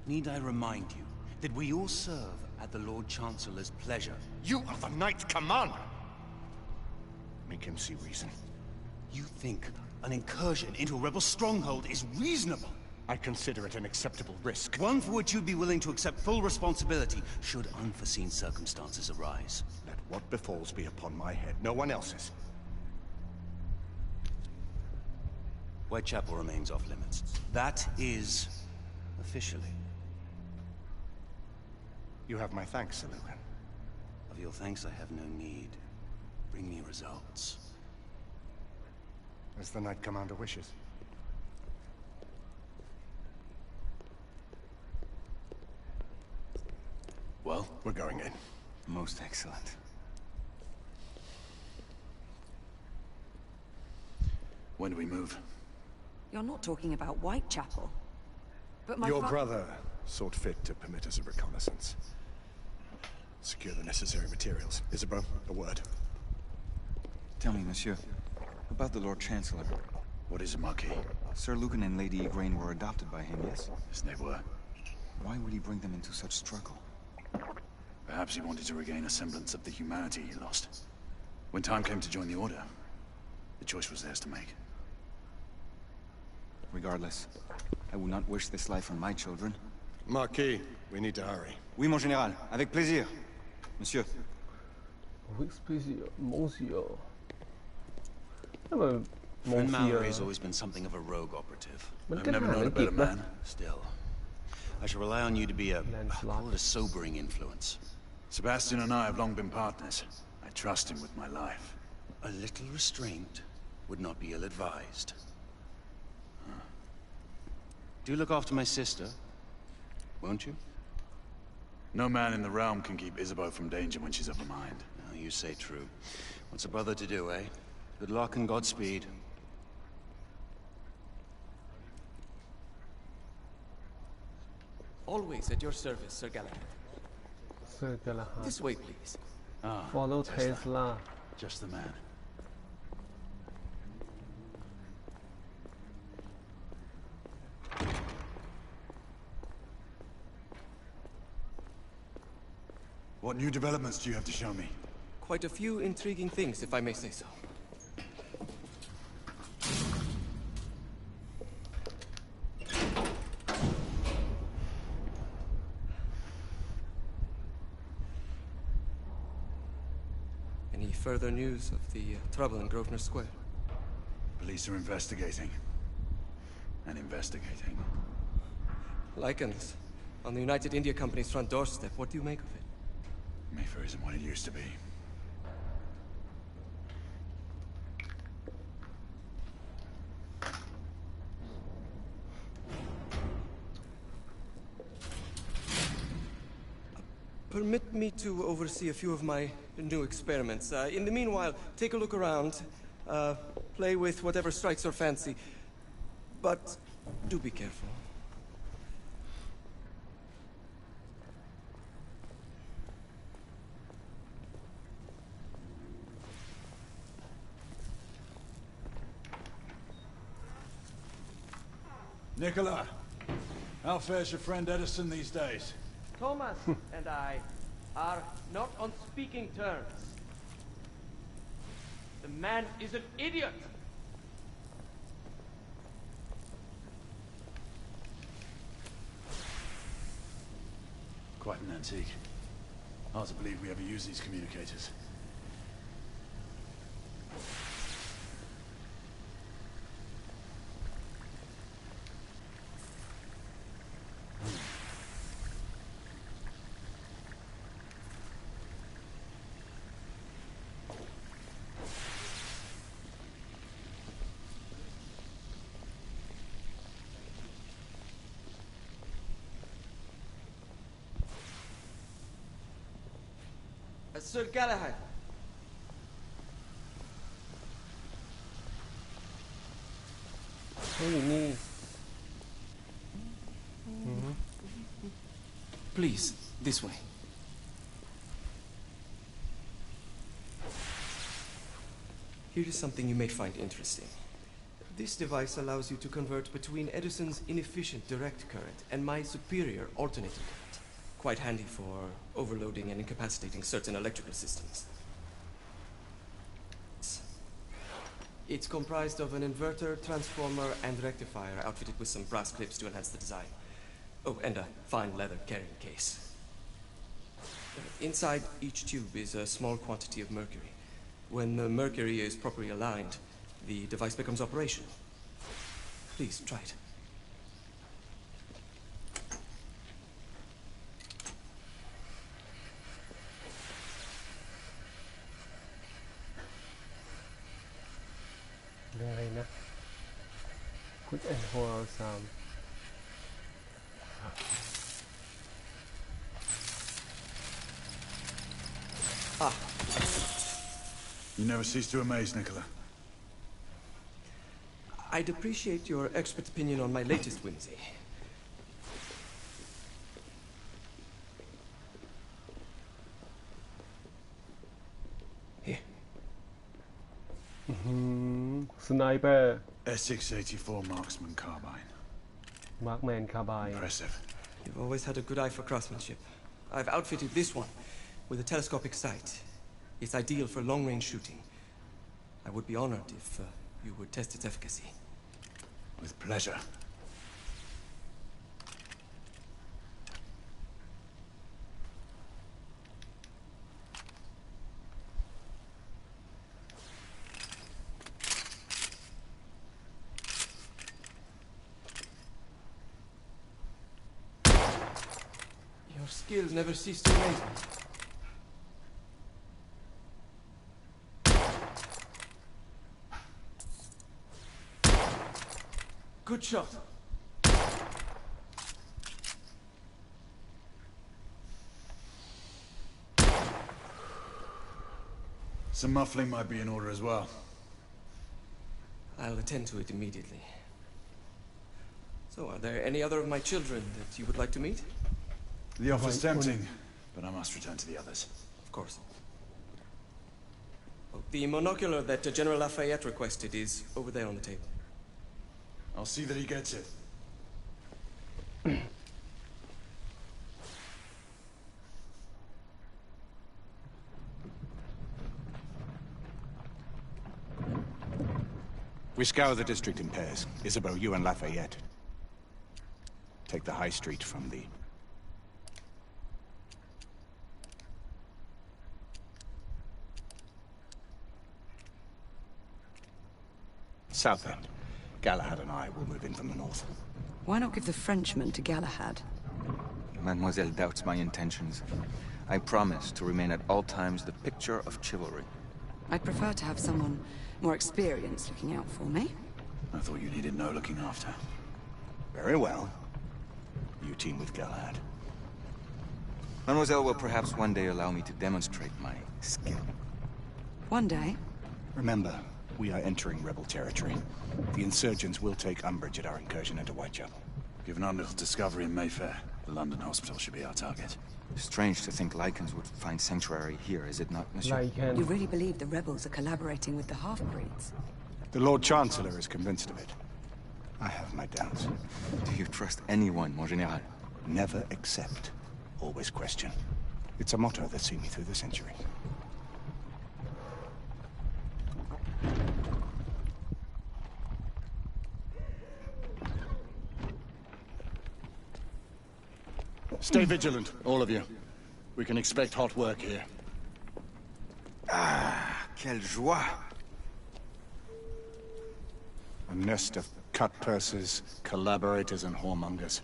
Need I remind you that we all serve at the Lord Chancellor's pleasure? You are the Knight Commander! Make him see reason. You think an incursion into a rebel stronghold is reasonable? I consider it an acceptable risk. One for which you'd be willing to accept full responsibility should unforeseen circumstances arise. Let what befalls be upon my head, no one else's. Whitechapel remains off limits. That is officially. You have my thanks, Sir Lucan. Of your thanks I have no need. Bring me results. As the Knight Commander wishes. Well, we're going in. Most excellent. When do we move? You're not talking about Whitechapel. But my Your brother sought fit to permit us a reconnaissance. Secure the necessary materials. Isabeau, a word. Tell me, monsieur, about the Lord Chancellor. What is a Marquis? Sir Lucan and Lady Egwene were adopted by him, yes? Yes, they were. Why would he bring them into such struggle? Perhaps he wanted to regain a semblance of the humanity he lost. When time came to join the Order, the choice was theirs to make. Regardless, I would not wish this life on my children. Marquis, we need to hurry. Oui, mon général. Avec plaisir. Monsieur. Avec plaisir, monsieur. Friend Mallory has always been something of a rogue operative. I've never known a better man. Still, I shall rely on you to be a sobering influence. Sebastian and I have long been partners. I trust him with my life. A little restraint would not be ill-advised. Do look after my sister, won't you? No man in the realm can keep Isabeau from danger when she's of a mind. Oh, you say true. What's a brother to do, eh? Good luck and Godspeed. Always at your service, Sir Galahad. Sir Galahad. This way, please. Ah, Follow Tesla. Just the man. What new developments do you have to show me? Quite a few intriguing things, if I may say so. Any further news of the trouble in Grosvenor Square? Police are investigating. And investigating. Lycans, on the United India Company's front doorstep. What do you make of it? Mayfair isn't what it used to be. Permit me to oversee a few of my new experiments. In the meanwhile, take a look around. Play with whatever strikes your fancy. But do be careful. Nicola, how fares your friend Edison these days? Thomas and I are not on speaking terms. The man is an idiot. Quite an antique. Hard to believe we ever use these communicators. Sir Galahad. Please, this way. Here is something you may find interesting. This device allows you to convert between Edison's inefficient direct current and my superior alternating current. Quite handy for overloading and incapacitating certain electrical systems. It's comprised of an inverter, transformer, and rectifier outfitted with some brass clips to enhance the design. Oh, and a fine leather carrying case. Inside each tube is a small quantity of mercury. When the mercury is properly aligned, the device becomes operational. Please, try it. Put and hold some. You never cease to amaze, Nicola. I'd appreciate your expert opinion on my latest whimsy. Here. Sniper. S684 Marksman Carbine. Markman Carbine. Impressive. You've always had a good eye for craftsmanship. I've outfitted this one with a telescopic sight. It's ideal for long-range shooting. I would be honored if you would test its efficacy. With pleasure. Your skills never cease to amaze me. Good shot. Some muffling might be in order as well. I'll attend to it immediately. So, are there any other of my children that you would like to meet? The offer's tempting, but I must return to the others. Of course. Oh, the monocular that General Lafayette requested is over there on the table. I'll see that he gets it. We scour the district in pairs. Isabeau, you and Lafayette. Take the high street from the... south end. Galahad and I will move in from the north. Why not give the Frenchman to Galahad? Mademoiselle doubts my intentions. I promise to remain at all times the picture of chivalry. I'd prefer to have someone more experienced looking out for me. I thought you needed no looking after. Very well. You team with Galahad. Mademoiselle will perhaps one day allow me to demonstrate my skill. One day? Remember, we are entering rebel territory. The insurgents will take umbrage at our incursion into Whitechapel. Given our little discovery in Mayfair, the London hospital should be our target. Strange to think Lycans would find sanctuary here, is it not, monsieur? You really believe the rebels are collaborating with the half-breeds? The Lord Chancellor is convinced of it. I have my doubts. Do you trust anyone, mon général? Never accept. Always question. It's a motto that's seen me through the centuries. Stay vigilant, all of you. We can expect hot work here. Ah, quelle joie! A nest of cut-pursers, collaborators, and whoremongers.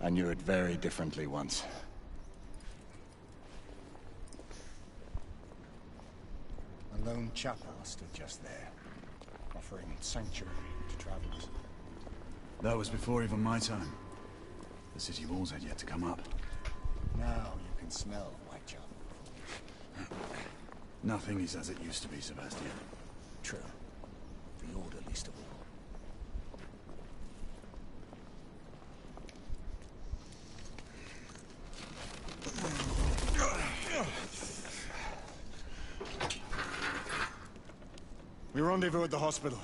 I knew it very differently once. A lone chapel stood just there, offering sanctuary to travelers. That was before even my time. The city walls had yet to come up. Now you can smell Whitechapel. Nothing is as it used to be, Sebastian. True. The order least of all. We rendezvous at the hospital.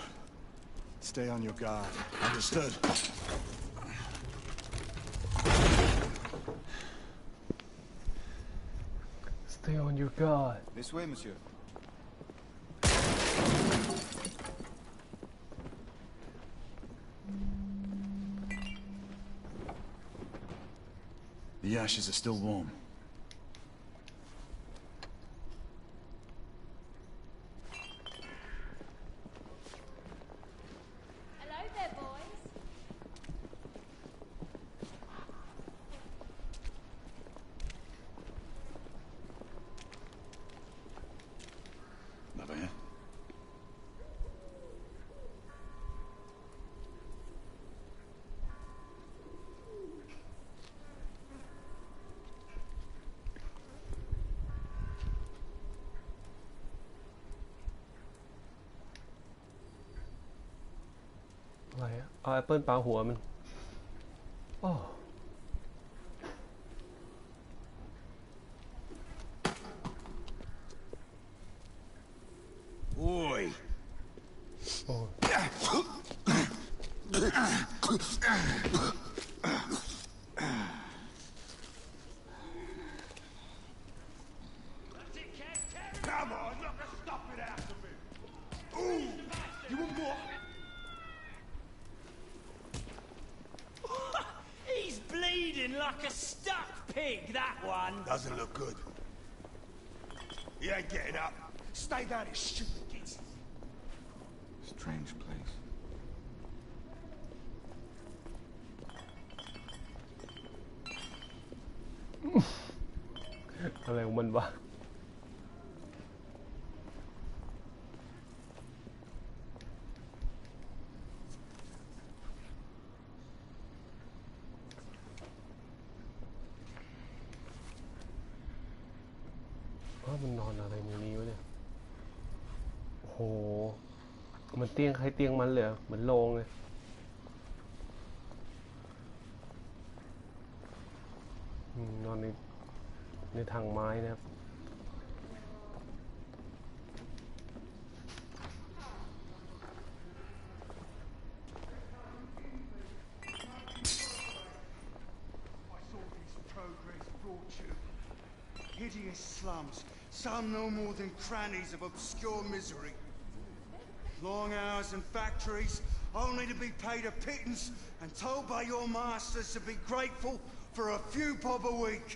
Stay on your guard. Understood. Stay on your guard. This way, monsieur. The ashes are still warm. Hello there, boys. Lafayette?อะไรอะเอาแอปเปิลปาหัวมันโอ้ Oi! โอ้ Come on, knock a stop it out of him. Ooh, you want more? He's bleeding like a stuck pig, that one. Doesn't look good. He ain't getting up. Stay down, you stupid kids. Strange place. อะไรของมันวะมันนอนอะไรในนี้วะเนี่ยโอ้โหมันเตียงใครเตียงมันเลยเหมือนโรงเลย ในทางไม้นะครับHideous slums, some no more than crannies of obscure misery. Long hours in factories, only to be paid a pittance and told by your masters to be grateful for a few bob a week.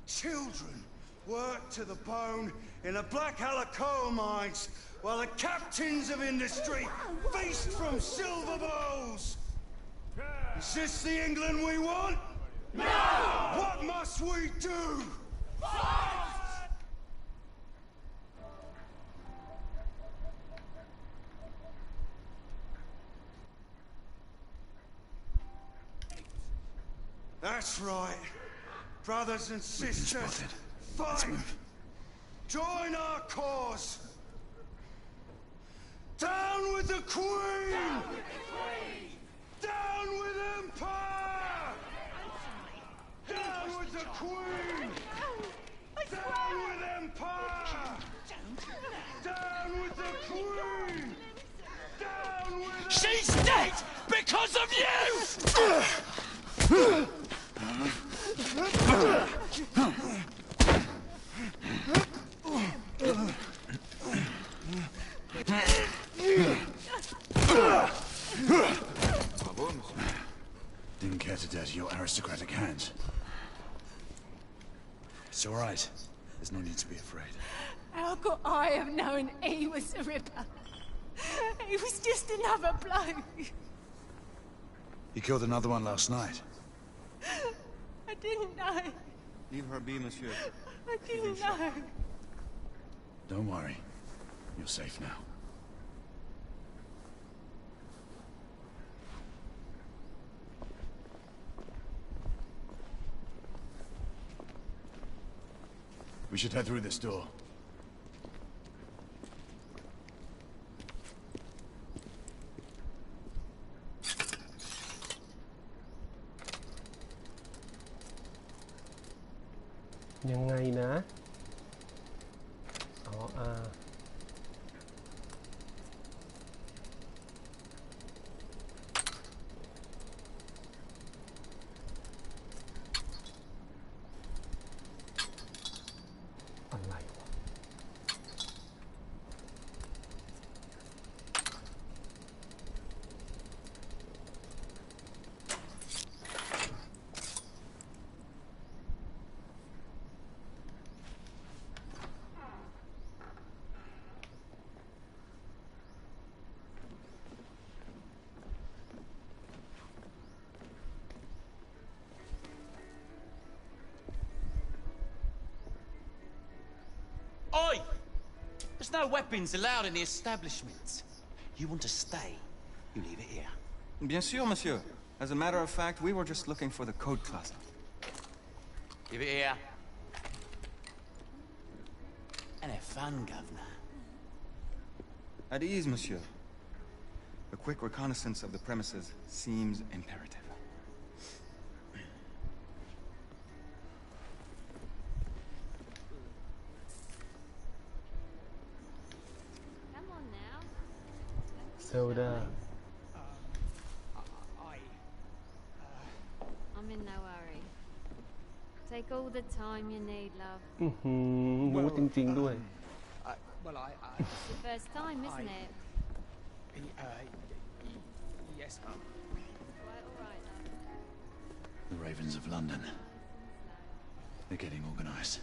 Children work to the bone in the Black Halla coal mines, while the captains of industry feast from silver bowls. Is this the England we want? No! What must we do? That's right. Brothers and sisters, fight! Join our cause! Down with the Queen! Down with Empire! Down with the Queen! Down with Empire! Down with the Queen! Down with She's dead because of you! Didn't care to dirty your aristocratic hands. It's all right. There's no need to be afraid. How could I have known he was a ripper? He was just another bloke. You killed another one last night. I didn't know. Leave her be, monsieur. I didn't know. Don't worry. You're safe now. We should head through this door. Yangไงนะอ๋ออะไรวะOi! There's no weapons allowed in the establishment. You want to stay, you leave it here. Bien sûr, monsieur. As a matter of fact, we were just looking for the code closet. Leave it here. And have fun, governor. At ease, monsieur. A quick reconnaissance of the premises seems imperative. Come on now. Soda. I'm in no hurry. Take all the time you need, love. รู้จริงๆด้วย It's the first time, isn't it? Yes. Quite all right, love. The Ravens of London. They're getting organized.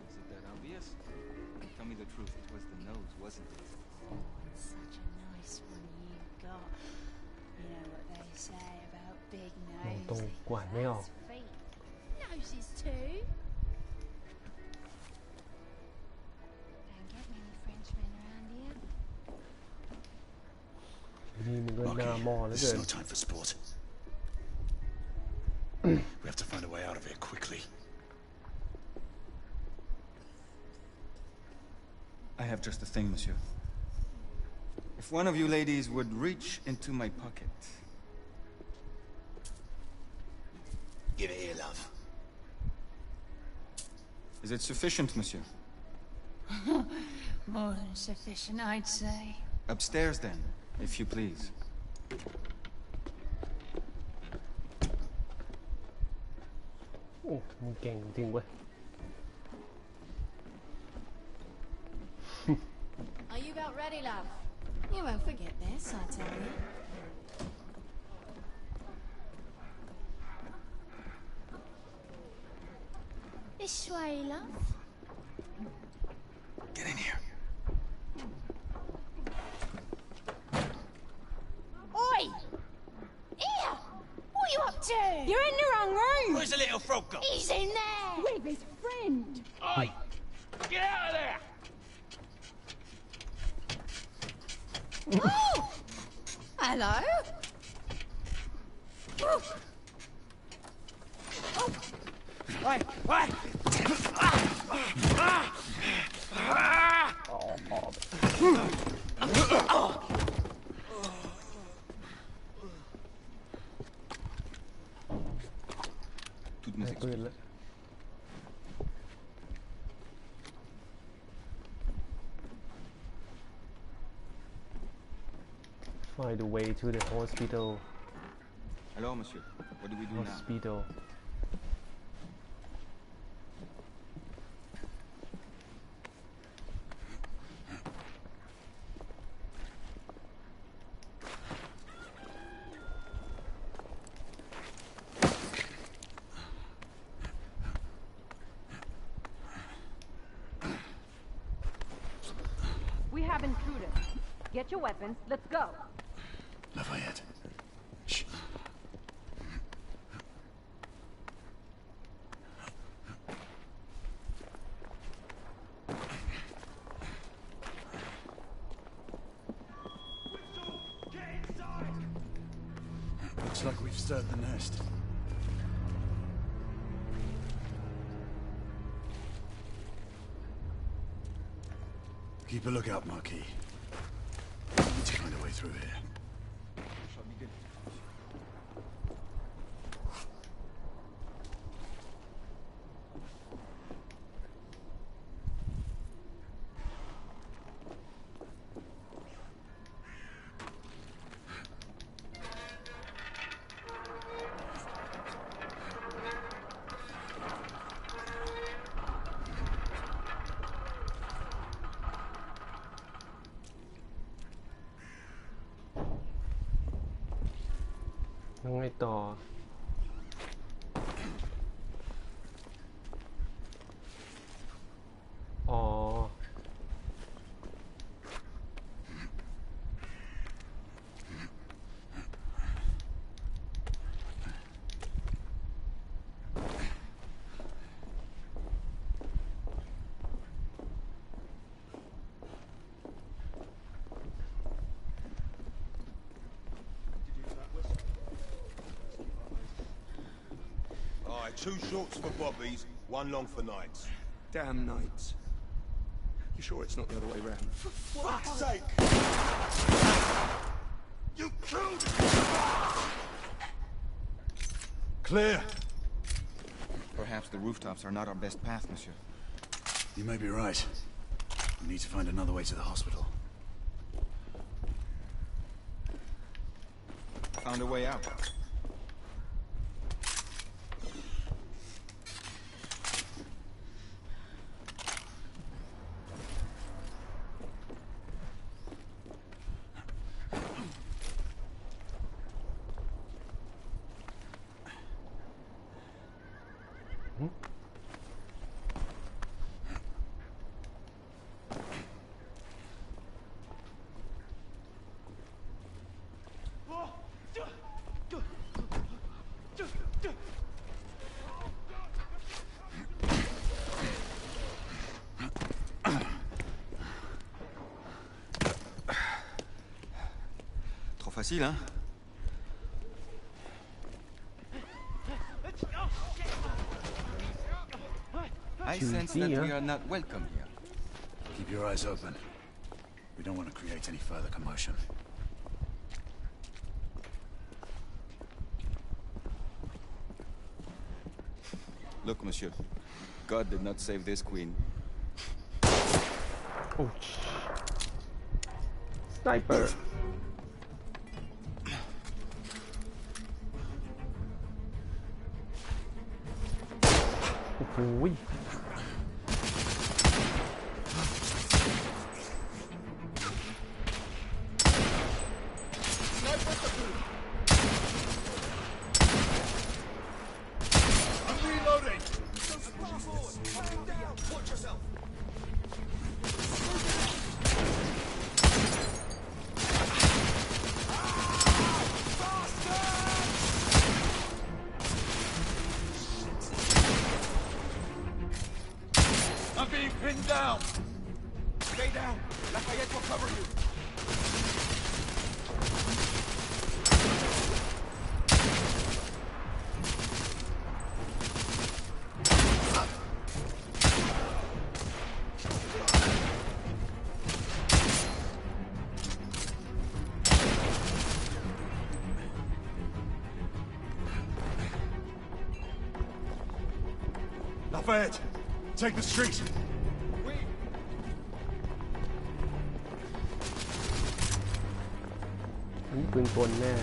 Is it that obvious? Tell me the truth. It was the nose, wasn't it? Such a nice one you got. You know what they say about big ตรงกวาดไม่ออก feet. Noses too. Don't get many Frenchmen around here. นี่มันก็หน้ามอเหลือ This เกิ is น no time for sport. We have to find a way out of here quickly. I have just the thing, monsieur. If one of you ladies would reach into my pocket. Give it here, love. Is it sufficient, monsieur? More than sufficient, I'd say. Upstairs, then, if you please. โอ้มึงเก่งจริงเว้ย Are you about ready, love? You won't forget this, I tell you. This way, love. Get in here. Oi! Here! What are you up to? You're in the wrong room! Where's the little frog gone? He's in there! With his friend! Oi! Get out of there! Oh! Hello? Oh! Wait! Wait! Toutes mes excuses. Find the way to the hospital. Alors, monsieur, what do we do now? Hospital. We have intruders. Get your weapons. Let's go. Lafayette. Shh. Looks like we've stirred the nest. Keep a lookout, Marquis. We need to find a way through here.ยังไงต่ออ๋อTwo shorts for bobbies, one long for nights. Damn nights. You sure it's not the other way round? For fuck's sake! You killed Clear! Perhaps the rooftops are not our best path, monsieur. You may be right. We need to find another way to the hospital. Found a way out. Trop facile, hein? I sense that we are not welcome here. Keep your eyes open. We don't want to create any further commotion. Look, monsieur. God did not save this queen. Oh. Sniper. Oh. I'm being pinned down! Stay down! Lafayette will cover you! Lafayette, take the street! อันนี้ปืนกลแน่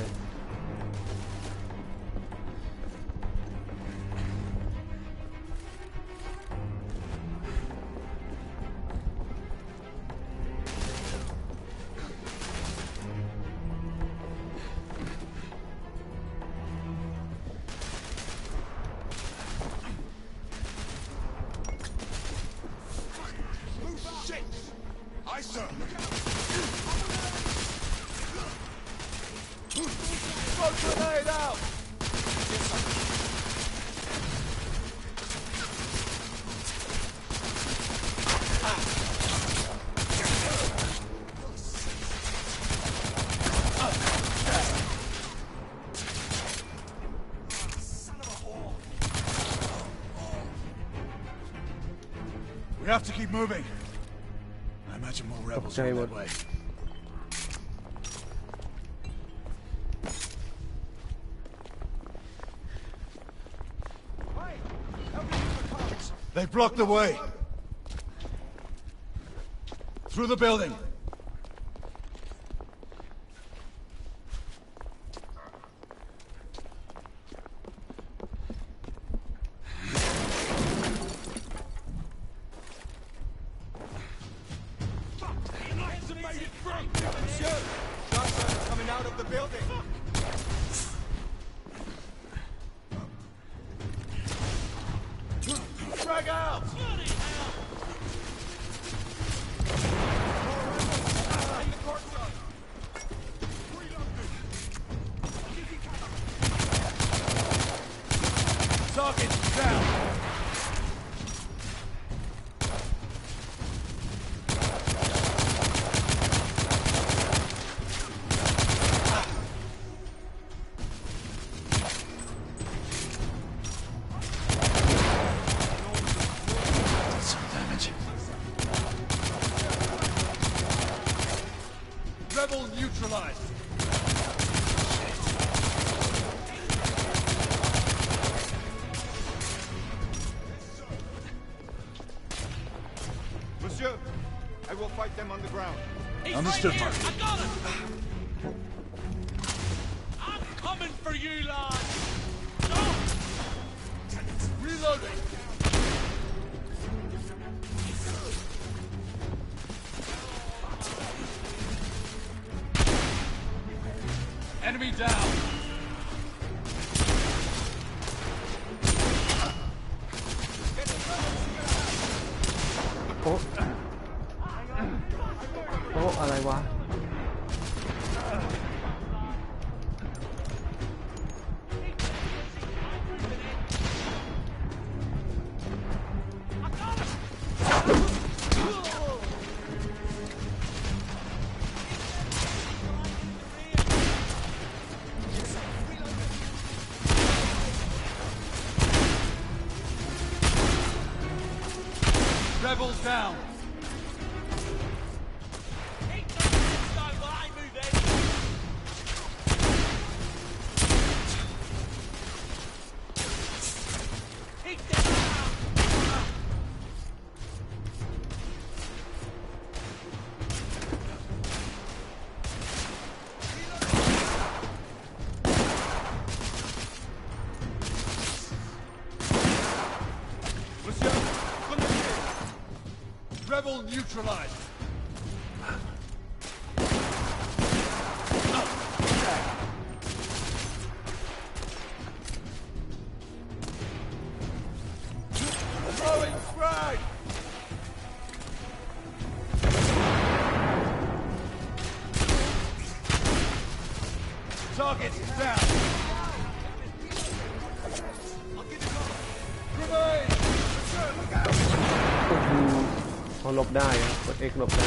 We have to keep moving. I imagine more rebels are on that way. They blocked the way. Through the building. Rebel neutralized. Monsieur, I will fight them on the ground. Understood, right Mark. I got him! I'm coming for you, lad! No! Reloading! Enemy down! Oh. Oh, อะไรวะ Rebels down! Rebel neutralized. Throwing frag! Target's down. Grenade! Look out! เขาหลบได้นะกด X หลบได้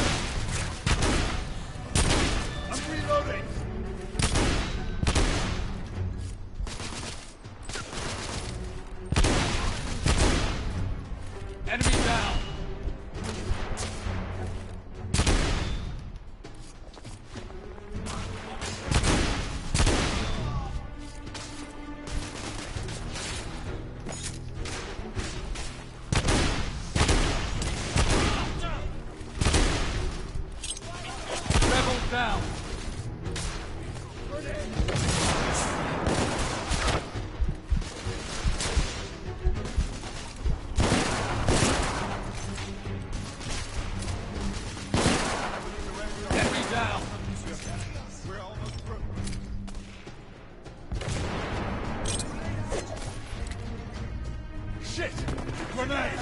I'm reloading. Enemy down. Rebel down. Enemy down. We're almost through. Shit! Grenade!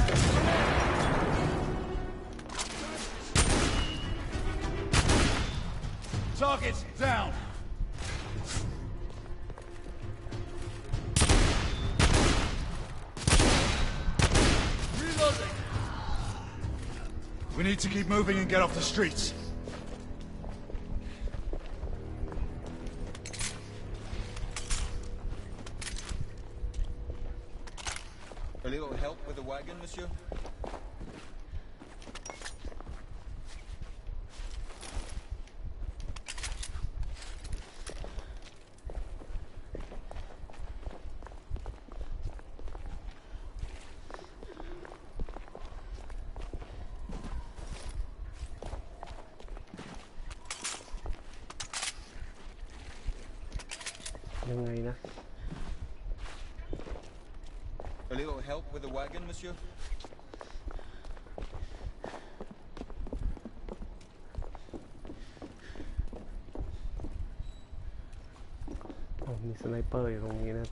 Target's down. Reloading. We need to keep moving and get off the streets. A little help with the wagon, monsieur? A little help with the wagon, monsieur? มีสไนเปอร์อยู่ตรงนี้นะ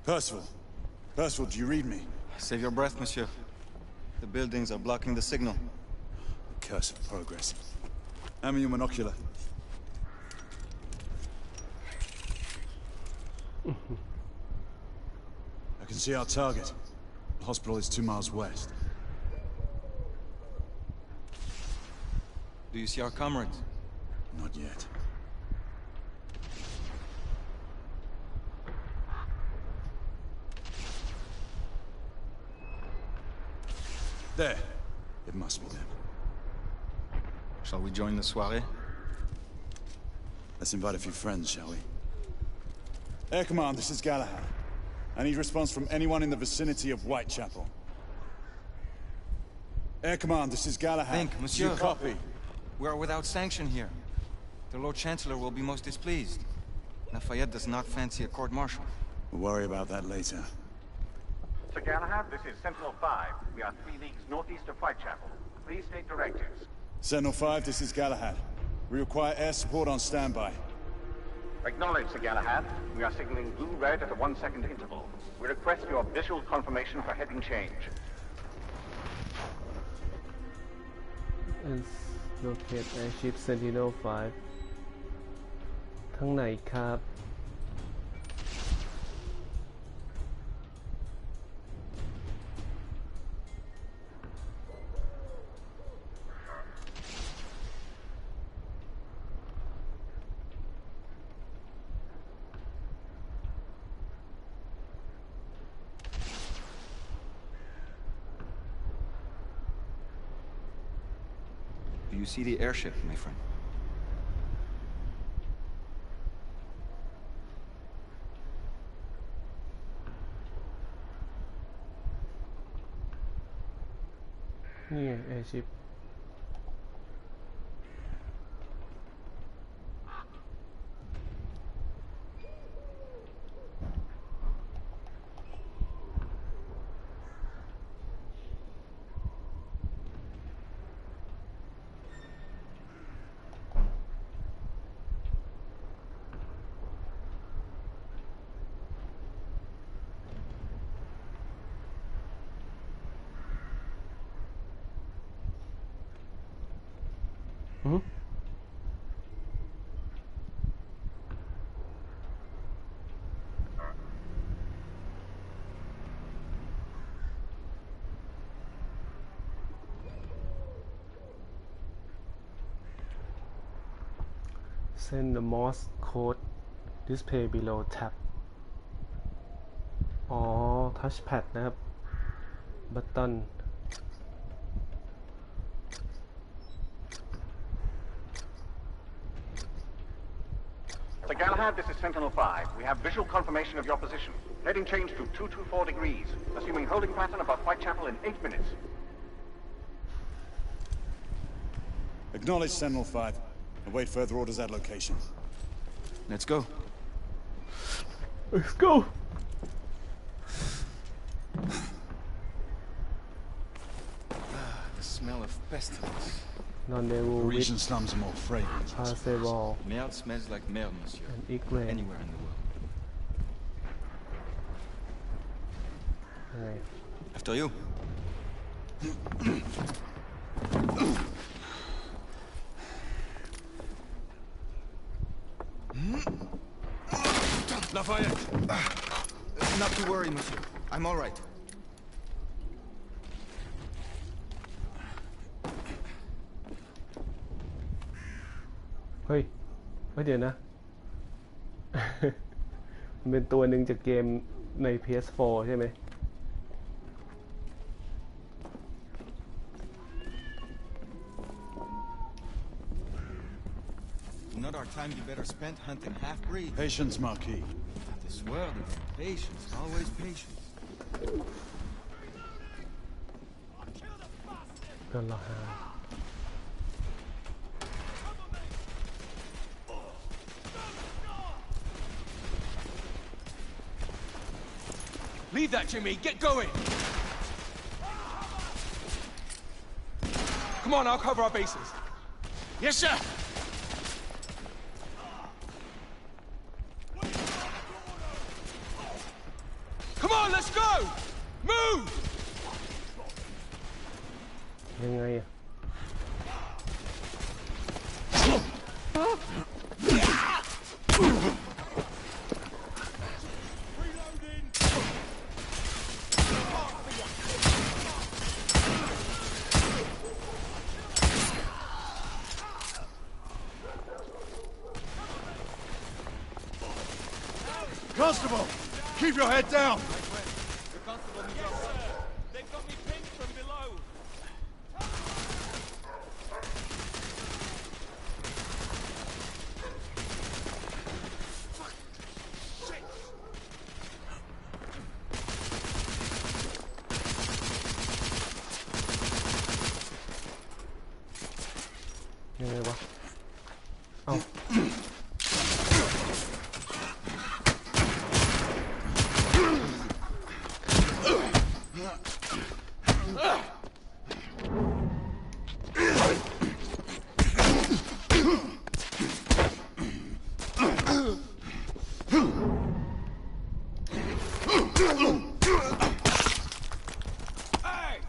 Percival, do you read me? Save your breath, monsieur. The buildings are blocking the signal. Curse of progress. Hand me your monocular. I can see our target. The hospital is 2 miles west. Do you see our comrades? Not yet. There. It must be them. Shall we join the soirée? Let's invite a few friends, shall we? Air Command, this is Galahad. I need response from anyone in the vicinity of Whitechapel. Air Command, this is Galahad. Think, monsieur. You copy? We are without sanction here. The Lord Chancellor will be most displeased. Lafayette does not fancy a court-martial. We'll worry about that later. Sir Galahad, this is Sentinel 5. We are 3 leagues northeast of Whitechapel. Please state directives. Sentinel 5, this is Galahad. We require air support on standby. Acknowledged, Sir Galahad. We are signaling blue-red at a 1-second interval. We request your visual confirmation for heading change. locate airship Sentinel 5ทางไหนครับ Do you see the airship, my friend? Yeah, airship. Send the Morse code display below tab อ๋อ touchpad นะครับ button Sir Galahad, this is Sentinel 5. We have visual confirmation of your position. Heading change to 224 degrees, assuming holding pattern above Whitechapel in 8 minutes. Acknowledge Sentinel 5. Await further orders at location. Let's go. Let's go. The smell of pestilence. Parisian slums are more fragrant. Merde smells like merde, monsieur. Anywhere in the world. Right. After you. Lafayette! Not to worry, monsieur. I'm all right. Hey, เดี๋ยวนะ มันเป็นตัวหนึ่งจากเกมใน PS4 ใช่ไหม Not our time be better spent hunting half-breeds. Patience, Marquis. This world of patience, always patience. Leave that, Jimmy. Get going. Come on, I'll cover our bases. Yes, sir. Come on, let's go! Move! ยังไงอะ Constable, keep your head down. They've got me pinned from below. Shit. ยังไงวะ เอ้า Hey!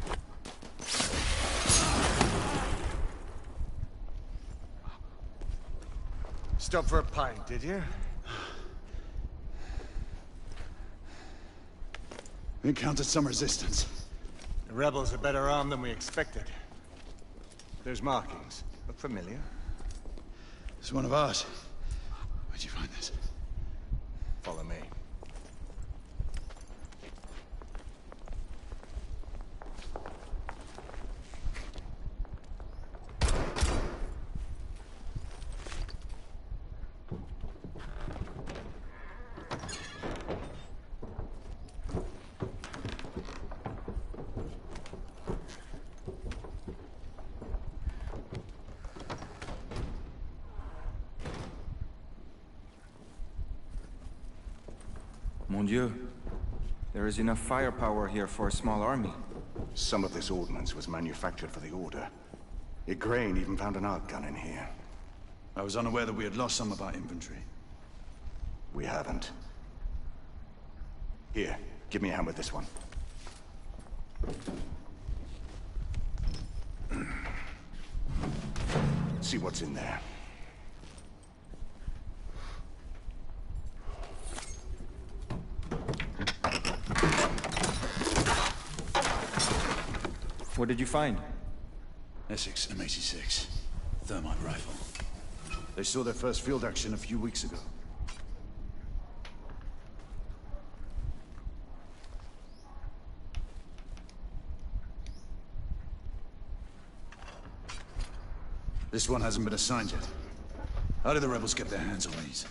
Stop for a pint, did you? We encountered some resistance. The rebels are better armed than we expected. There's markings. Look familiar. It's one of ours. Where'd you find this? Follow me. Mon Dieu. There is enough firepower here for a small army. Some of this ordnance was manufactured for the Order. Igraine even found an arc gun in here. I was unaware that we had lost some of our infantry. We haven't. Here, give me a hand with this one. See what's in there. What did you find? Essex M86. Thermite rifle. They saw their first field action a few weeks ago. This one hasn't been assigned yet. How did the rebels get their hands on these?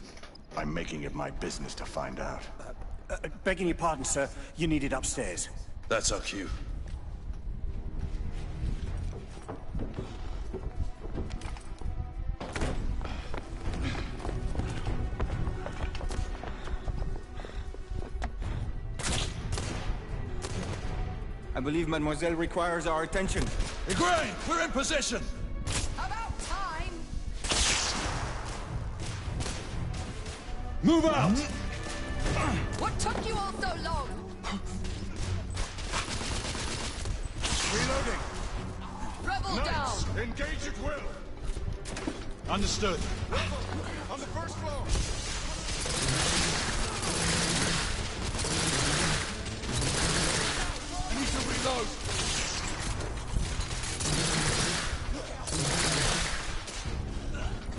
I'm making it my business to find out. Begging your pardon, sir. You need it upstairs. That's our cue. I believe Mademoiselle requires our attention. Igraine, we're in position! About time! Move out! What took you all so long? Reloading! Rebel down! Engage at will! Understood. On the first floor! I need to reload!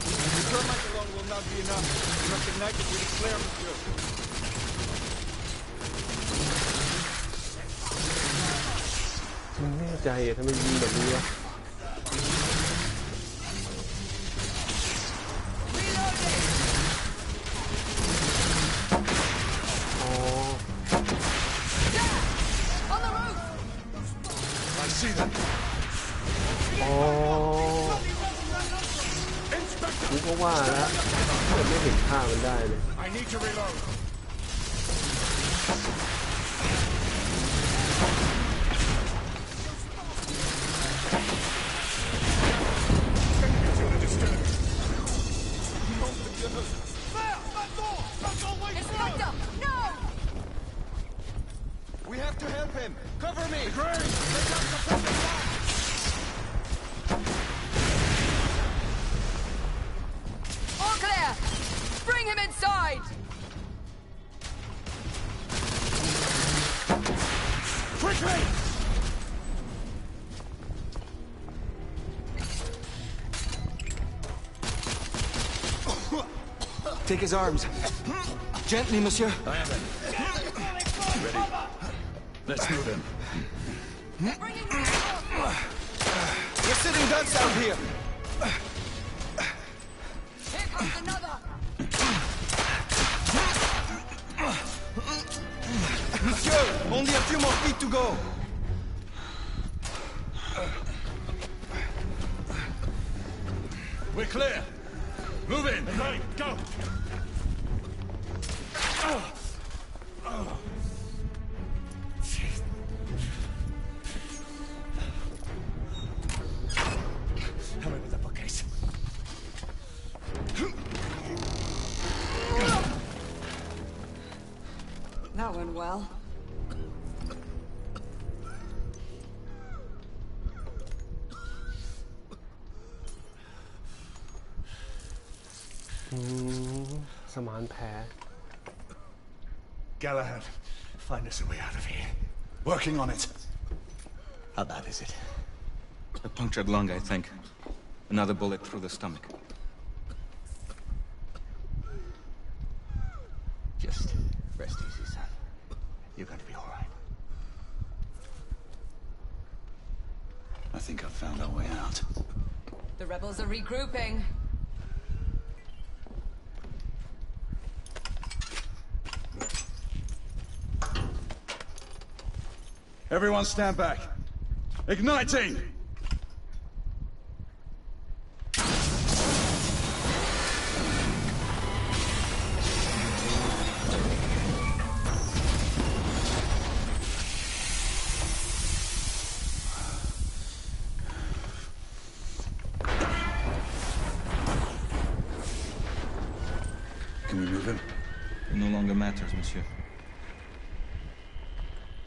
The thermite alone will not be enough. You must ignite it with a flare, monsieur. มันแน่ใจอะถ้ามันยิงแบบนี้วะอ๋อ I see them. อ๋อกูก็ว่าแล้วแต่ไม่เห็นท่ามันได้เลย I need to reload. Inspector, no! We have to help him. Cover me. All clear! Bring him inside! Quickly! Take his arms. Gently, monsieur. I have it. Ready. Let's move him. We're sitting ducks out here. Here comes another! Monsieur, only a few more feet to go. We're clear. Move in. Right, go. Help me with the bookcase. That went well. สมานแผล Galahad, find us a way out of here. Working on it. How bad is it? A punctured lung, I think. Another bullet through the stomach. Just rest easy, son. You're going to be all right. I think I've found our way out. The rebels are regrouping. Everyone stand back. Igniting! Can we move him? It no longer matters, monsieur.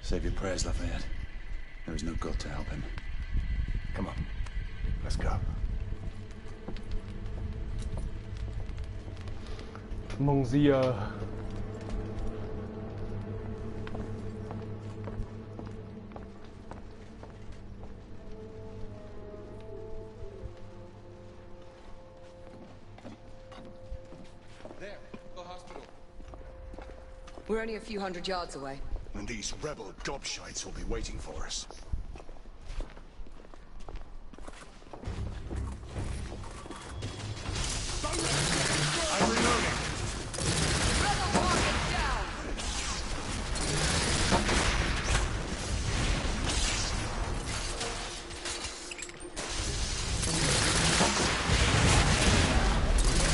Save your prayers, Lafayette. There is no God to help him. Come on. Let's go. มงเซีย There, the hospital. We're only a few hundred yards away. And these rebel gobshites will be waiting for us. I'm reloading. Rebel target down!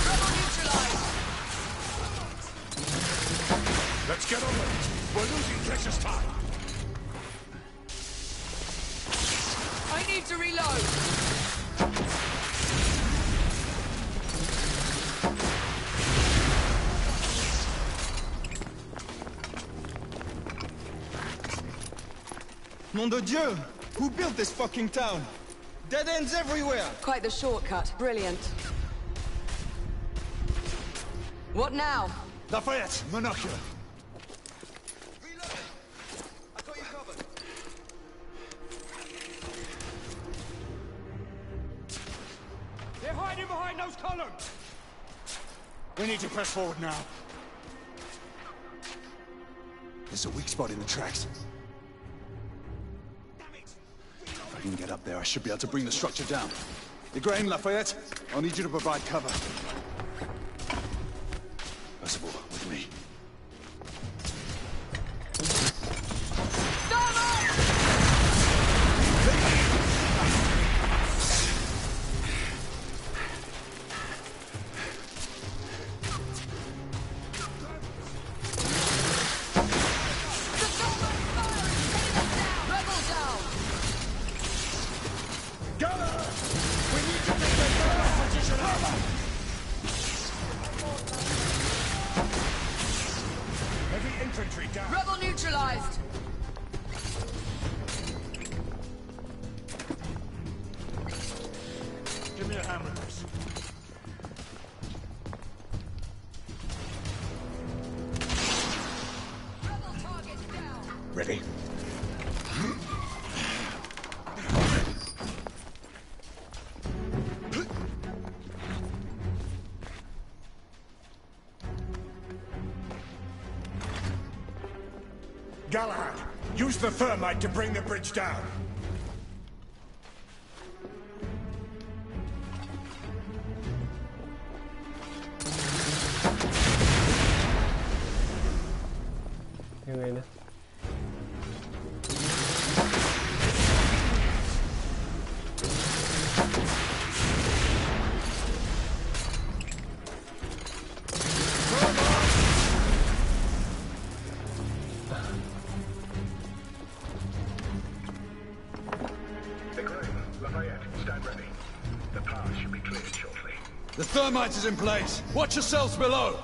Rebel neutralized! Let's get on it. We're losing precious time. I need to reload! Nom de Dieu! Who built this fucking town? Dead ends everywhere! Quite the shortcut. Brilliant. What now? Lafayette, monocular. They're hiding behind those columns! We need to press forward now. There's a weak spot in the tracks. If I can get up there, I should be able to bring the structure down. Igraine, Lafayette, I'll need you to provide cover. Percival, with me. Rebel neutralized! Give me a hand with this. Rebel target down! Ready? Galahad, use the thermite to bring the bridge down. The thermite is in place. Watch yourselves below.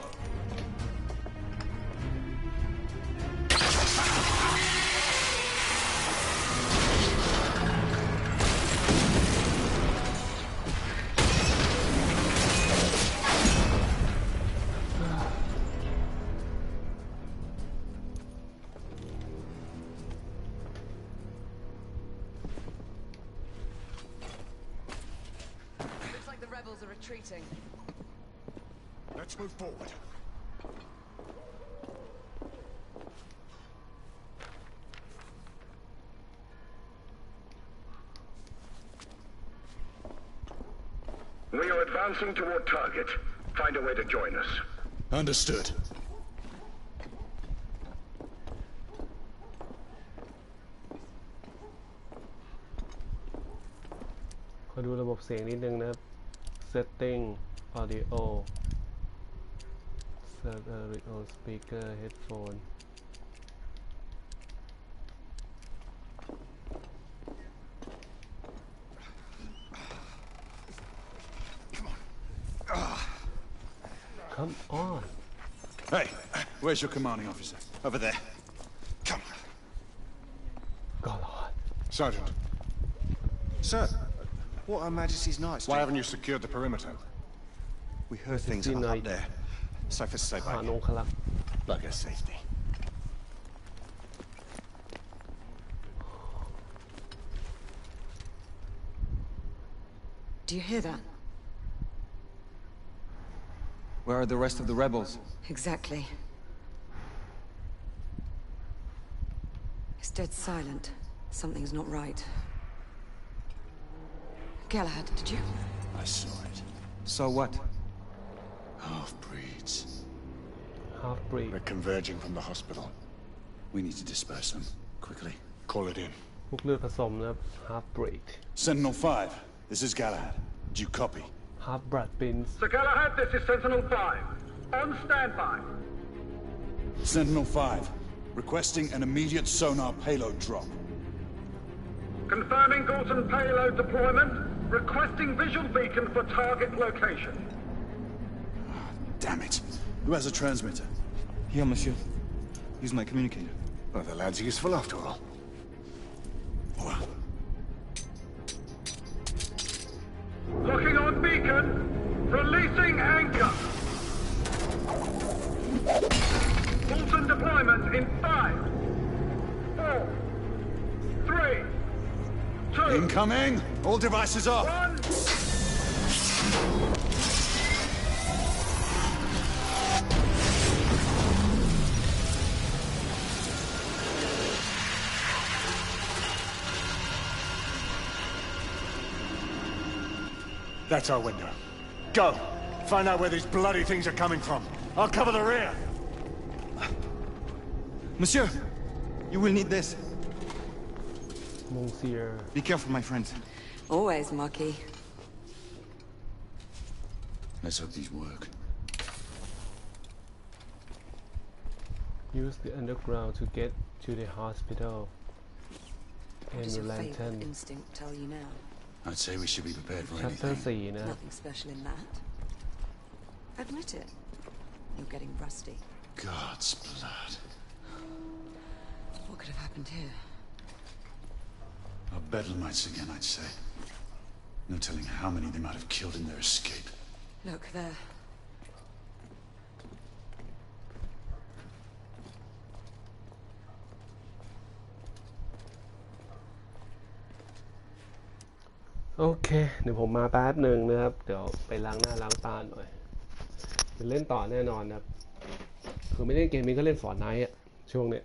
rebels are retreating. Let's move forward. We are advancing toward target. Find a way to join us. Understood. ขอดูระบบเสียงนิดนึงนะครับ setting audio stereo speaker headphone Come on. Hey, where's your commanding officer? Over there. Come. God. Sergeant. Sir, what Her Majesty's Knights do? Why haven't you secured the perimeter? We heard things up there. Safer to stay back. Like a safety. Do you hear that? Where are the rest of the rebels? Exactly. It's dead silent. Something's not right. Galahad, did you? I saw it. Saw what? Half-breeds. Half-breed. They're converging from the hospital. We need to disperse them. Quickly. Call it in. พวกเลือดผสมนะครับ half-breed Sentinel 5, this is Galahad. Do you copy? half-blood pins Sir Galahad, this is Sentinel 5. On standby. Sentinel 5, requesting an immediate sonar payload drop. Confirming Gorton payload deployment. Requesting visual beacon for target location. Damn it. Who has a transmitter? Here, monsieur. Use my communicator. Well, the lad's useful after all. Locking on beacon. Releasing anchor. Gorton deployment in 5, 4, 3, 2. Incoming! All devices off! 1. That's our window. Go! Find out where these bloody things are coming from. I'll cover the rear! Monsieur! You will need this. Monsieur. Be careful, my friends. Always, Marquis. Let's hope these work. Use the underground to get to the hospital. What does And your lantern. favorite instinct tell you now? I'd say we should be prepared for Chapter anything. 4 นะ Nothing special in that. Admit it. You're getting rusty. God's blood. What could have happened here? Our bedlamites again, I'd say. No telling how many they might have killed in their escape. Look, there.โอเค เดี๋ยวผมมาแป๊บหนึ่งนะครับ เดี๋ยวไปล้างหน้าล้างตาหน่อยจะเล่นต่อแน่นอนนะครับ คือไม่เล่นเกมนี้ก็เล่นฟอร์ไนท์อะช่วงเนี้ย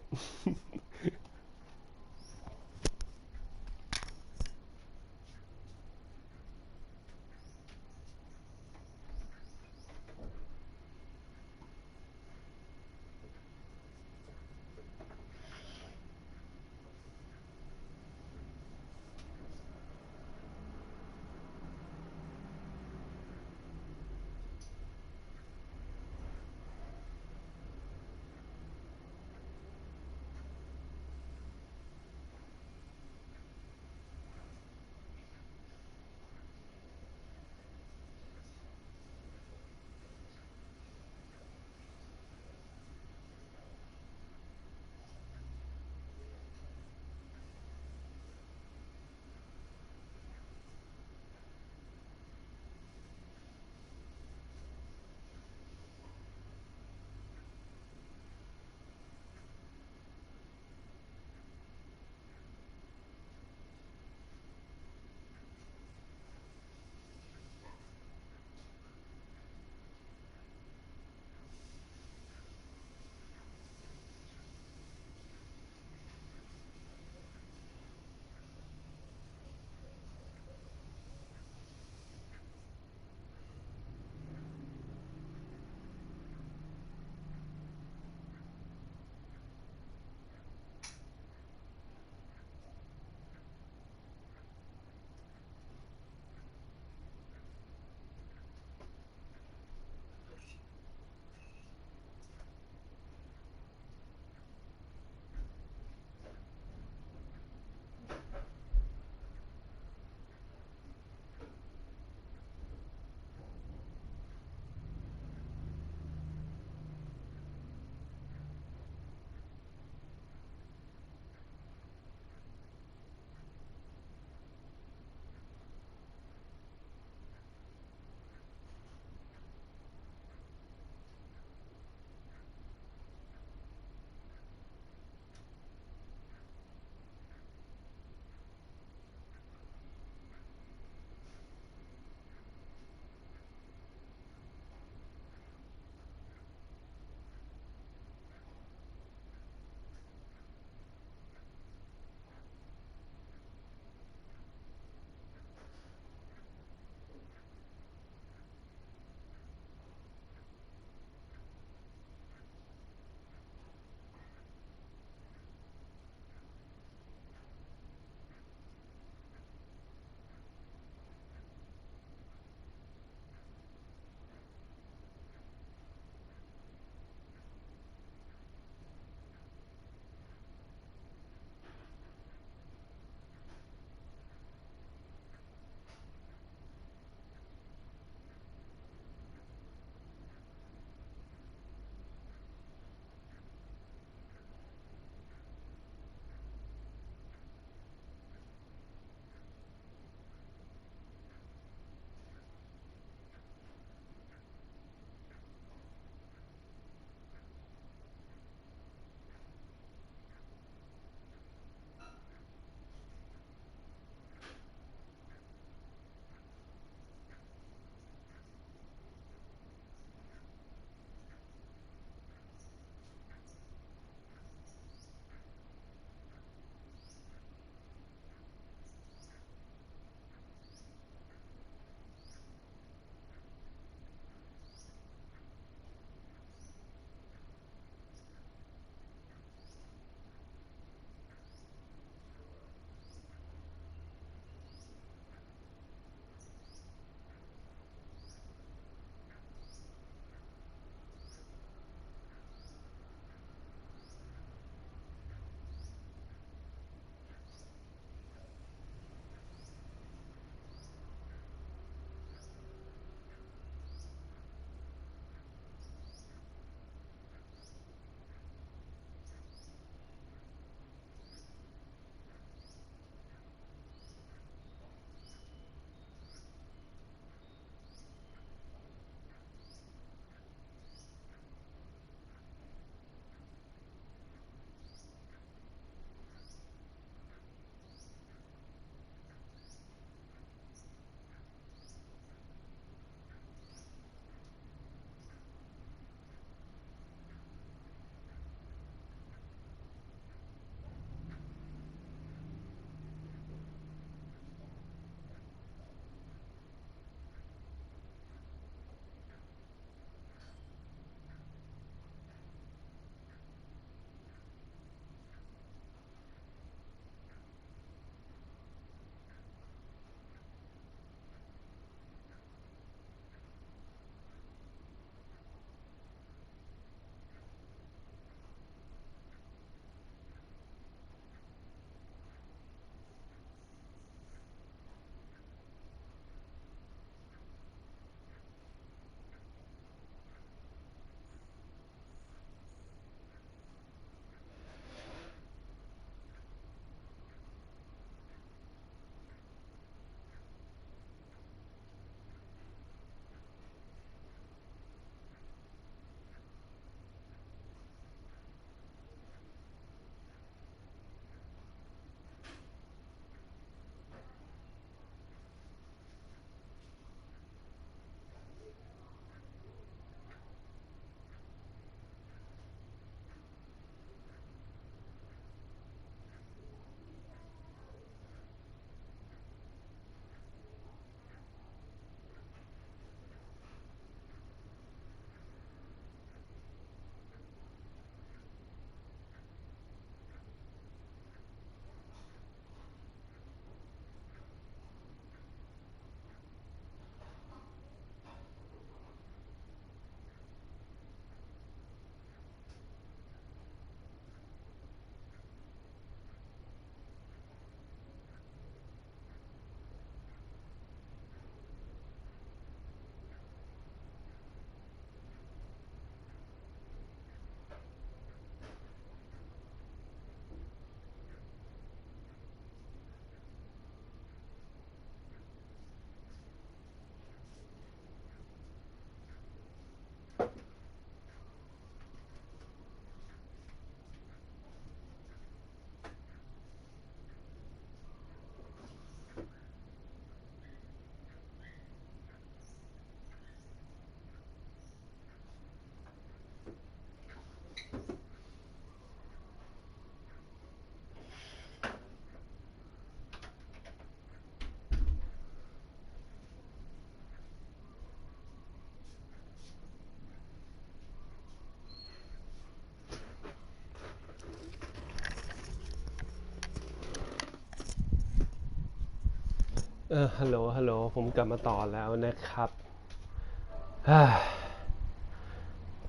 ฮัลโหลผมกลับมาต่อแล้วนะครับ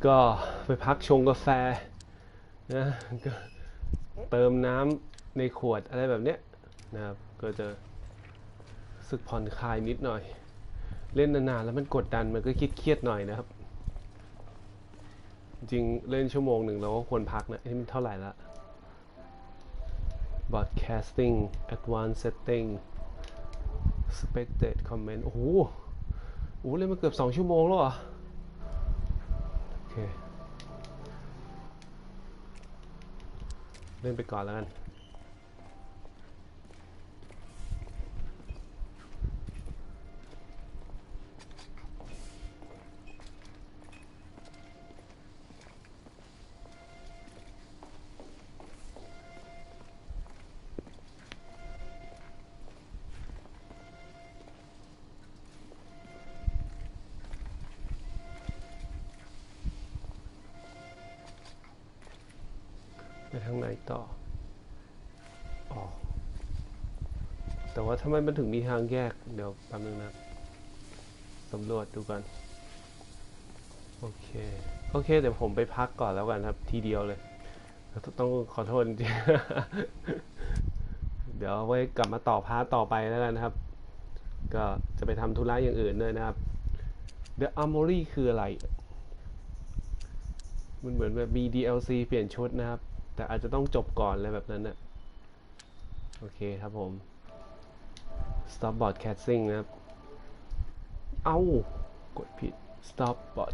ก็ไปพักชงกาแฟนะก็เติมน้ำในขวดอะไรแบบเนี้ยนะครับก็จะรู้สึกผ่อนคลายนิดหน่อยเล่นนานๆแล้วมันกดดันมันก็เครียดหน่อยนะครับจริงเล่นชั่วโมงหนึ่งเราก็ควรพักนะนี่มันเท่าไหร่ละ broadcasting advanced setting expected comment โอ้โหเล่นมาเกือบ2 ชั่วโมงแล้วเหรอโอเคเล่นไปก่อนแล้วกันไปทางไหนต่อแต่ว่าทำไมมันถึงมีทางแยกเดี๋ยวแป๊บนึงนะสำรวจดูกันโอเคเดี๋ยวผมไปพักก่อนแล้วกันครับทีเดียวเลยต้องขอโทษจริงเดี๋ยวไว้กลับมาต่อพาร์ทต่อไปแล้วกันนะครับก็จะไปทำธุระอย่างอื่นด้วยนะครับ The Armory คืออะไรมันเหมือนแบบมี DLC เปลี่ยนชุดนะครับแต่อาจจะต้องจบก่อนอะไรแบบนั้นนะโอเคครับผม Stop broadcasting นะครับกดผิด Stop broadcasting